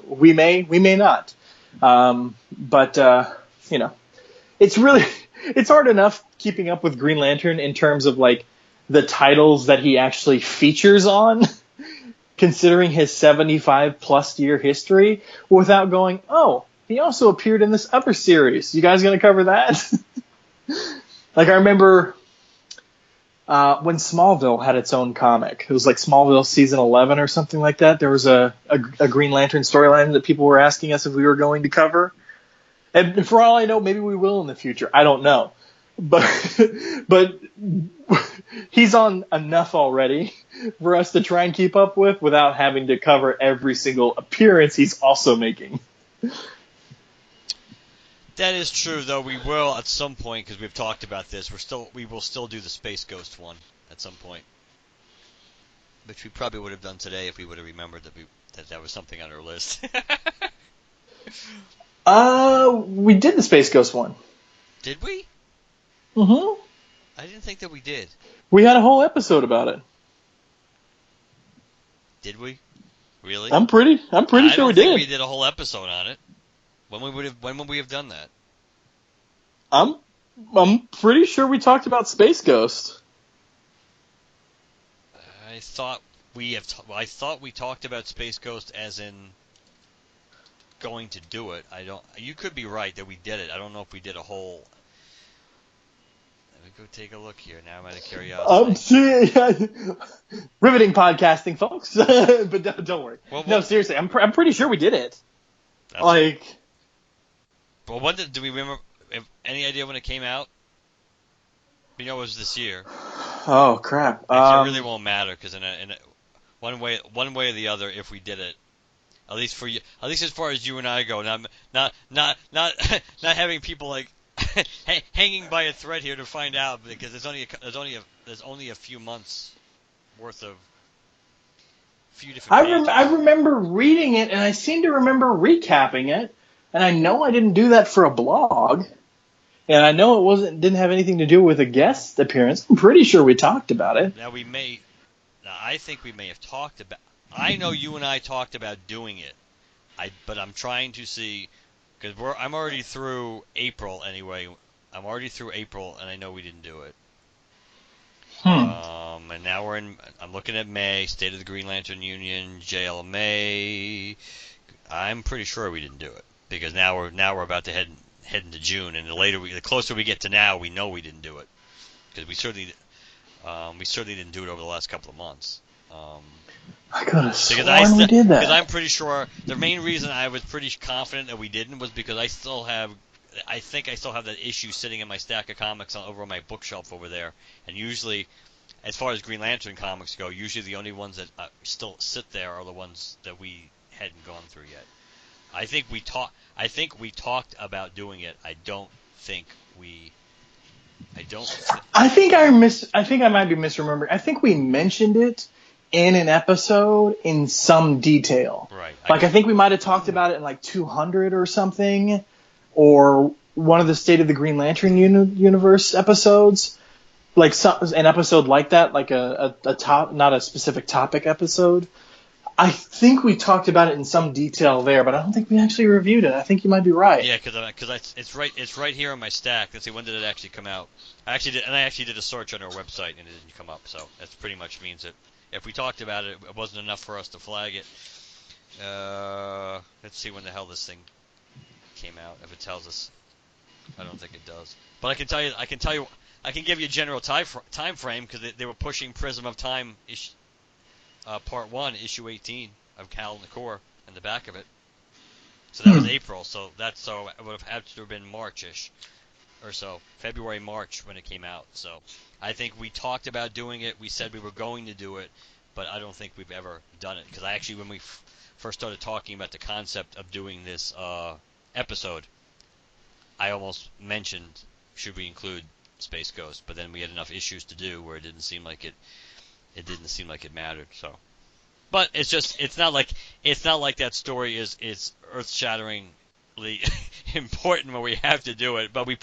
We may not. But it's hard enough keeping up with Green Lantern in terms of the titles that he actually features on, considering his 75+ year history, without going, oh, he also appeared in this other series. You guys going to cover that? I remember when Smallville had its own comic. It was Smallville season 11 or something like that. There was a Green Lantern storyline that people were asking us if we were going to cover. And for all I know, maybe we will in the future. I don't know. But he's on enough already for us to try and keep up with without having to cover every single appearance he's also making. That is true, though. We will at some point, because we've talked about this. We will still do the Space Ghost one at some point, which we probably would have done today if we would have remembered that was something on our list. We did the Space Ghost one. Did we? Mm-hmm. I didn't think that we did. We had a whole episode about it. Did we? Really? I'm pretty sure we did. I don't think we did a whole episode on it. When would we have done that? I'm pretty sure we talked about Space Ghost. I thought we talked about Space Ghost as in going to do it. You could be right that we did it. I don't know if we did a whole. Let me go take a look here. Now I'm out of curiosity. Riveting podcasting, folks. But don't worry. No, seriously, I'm pretty sure we did it. Well, when do we remember? Any idea when it came out? We know it was this year. Oh crap! It really won't matter because in one way or the other, if we did it, at least for you, at least as far as you and I go, not having people hanging by a thread here to find out, because there's only a few months worth of few different pages. I remember reading it, and I seem to remember recapping it, and I know I didn't do that for a blog, and I know didn't have anything to do with a guest appearance. I'm pretty sure we talked about it. Now I think we may have talked about. I know you and I talked about doing it. But I'm trying to see, because I'm already through April anyway. I'm already through April, and I know we didn't do it. And now I'm looking at May, State of the Green Lantern Union, JLMA. I'm pretty sure we didn't do it, because now we're about to head into June, and the closer we get to now, we know we didn't do it, because we certainly didn't do it over the last couple of months. I could have sworn we did that. Because I'm pretty sure the main reason I was pretty confident that we didn't was because I think I still have that issue sitting in my stack of comics over on my bookshelf over there. And usually, as far as Green Lantern comics go, usually the only ones that still sit there are the ones that we hadn't gone through yet. I think we talked about doing it. I think I might be misremembering. I think we mentioned it in an episode in some detail. Right. I think we might have talked about it in like 200 or something, or one of the State of the Green Lantern universe episodes, like an episode like that, like a not a specific topic episode. I think we talked about it in some detail there, but I don't think we actually reviewed it. I think you might be right. Yeah, because it's right here in my stack. Let's see, when did it actually come out? I actually did a search on our website and it didn't come up. So that pretty much means that if we talked about it, it wasn't enough for us to flag it. Let's see when the hell this thing came out. If it tells us, I don't think it does. But I can give you a general time frame, because they were pushing Prism of Time Part 1, Issue 18 of Cal and the Core in the back of it. So that was April. So it would have had to have been March-ish or so, February, March when it came out. So I think we talked about doing it. We said we were going to do it, but I don't think we've ever done it. Because when we first started talking about the concept of doing this episode, I almost mentioned, should we include Space Ghost? But then we had enough issues to do where it didn't seem like it mattered. So, but it's not like that story is earth-shatteringly important when we have to do it. But we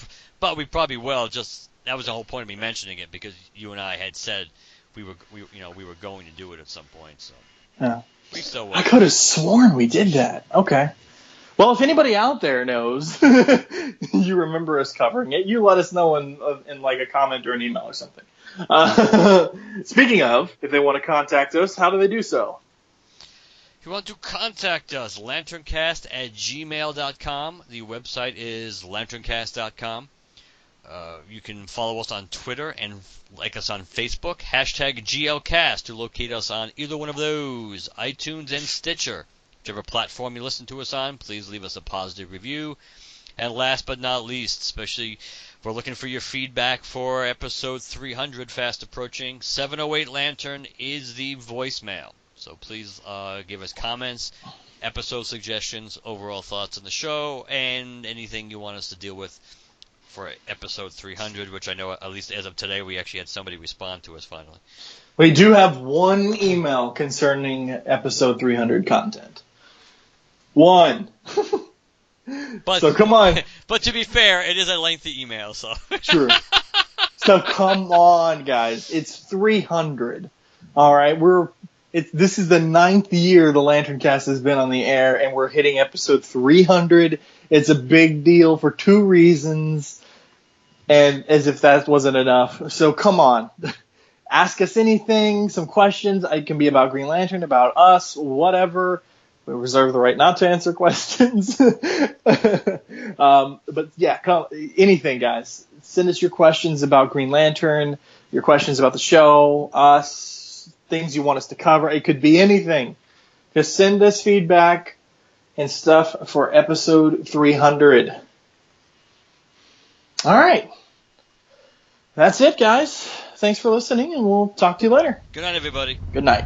probably will. Just that was the whole point of me mentioning it, because you and I had said we were going to do it at some point. So yeah. We still will. I could have sworn we did that. Okay. Well, if anybody out there knows, you remember us covering it, you let us know in like a comment or an email or something. Speaking of, if they want to contact us, how do they do so? If you want to contact us, LanternCast@gmail.com. The website is LanternCast.com. You can follow us on Twitter and like us on Facebook, #GLCast, to locate us on either one of those, iTunes and Stitcher. Whichever platform you listen to us on, please leave us a positive review. And last but not least, especially, we're looking for your feedback for episode 300, fast approaching. 708 Lantern is the voicemail. So please give us comments, episode suggestions, overall thoughts on the show, and anything you want us to deal with for episode 300, which I know, at least as of today, we actually had somebody respond to us finally. We do have one email concerning episode 300 content. One. But, so come on. But to be fair, it is a lengthy email, so. True. So come on, guys. It's 300. All right, this is the 9th year the LanternCast has been on the air, and we're hitting episode 300. It's a big deal for 2 reasons, and as if that wasn't enough. So come on. Ask us anything, some questions. It can be about Green Lantern, about us, whatever. We reserve the right not to answer questions. But yeah, anything, guys. Send us your questions about Green Lantern, your questions about the show, us, things you want us to cover. It could be anything. Just send us feedback and stuff for episode 300. All right. That's it, guys. Thanks for listening, and we'll talk to you later. Good night, everybody. Good night.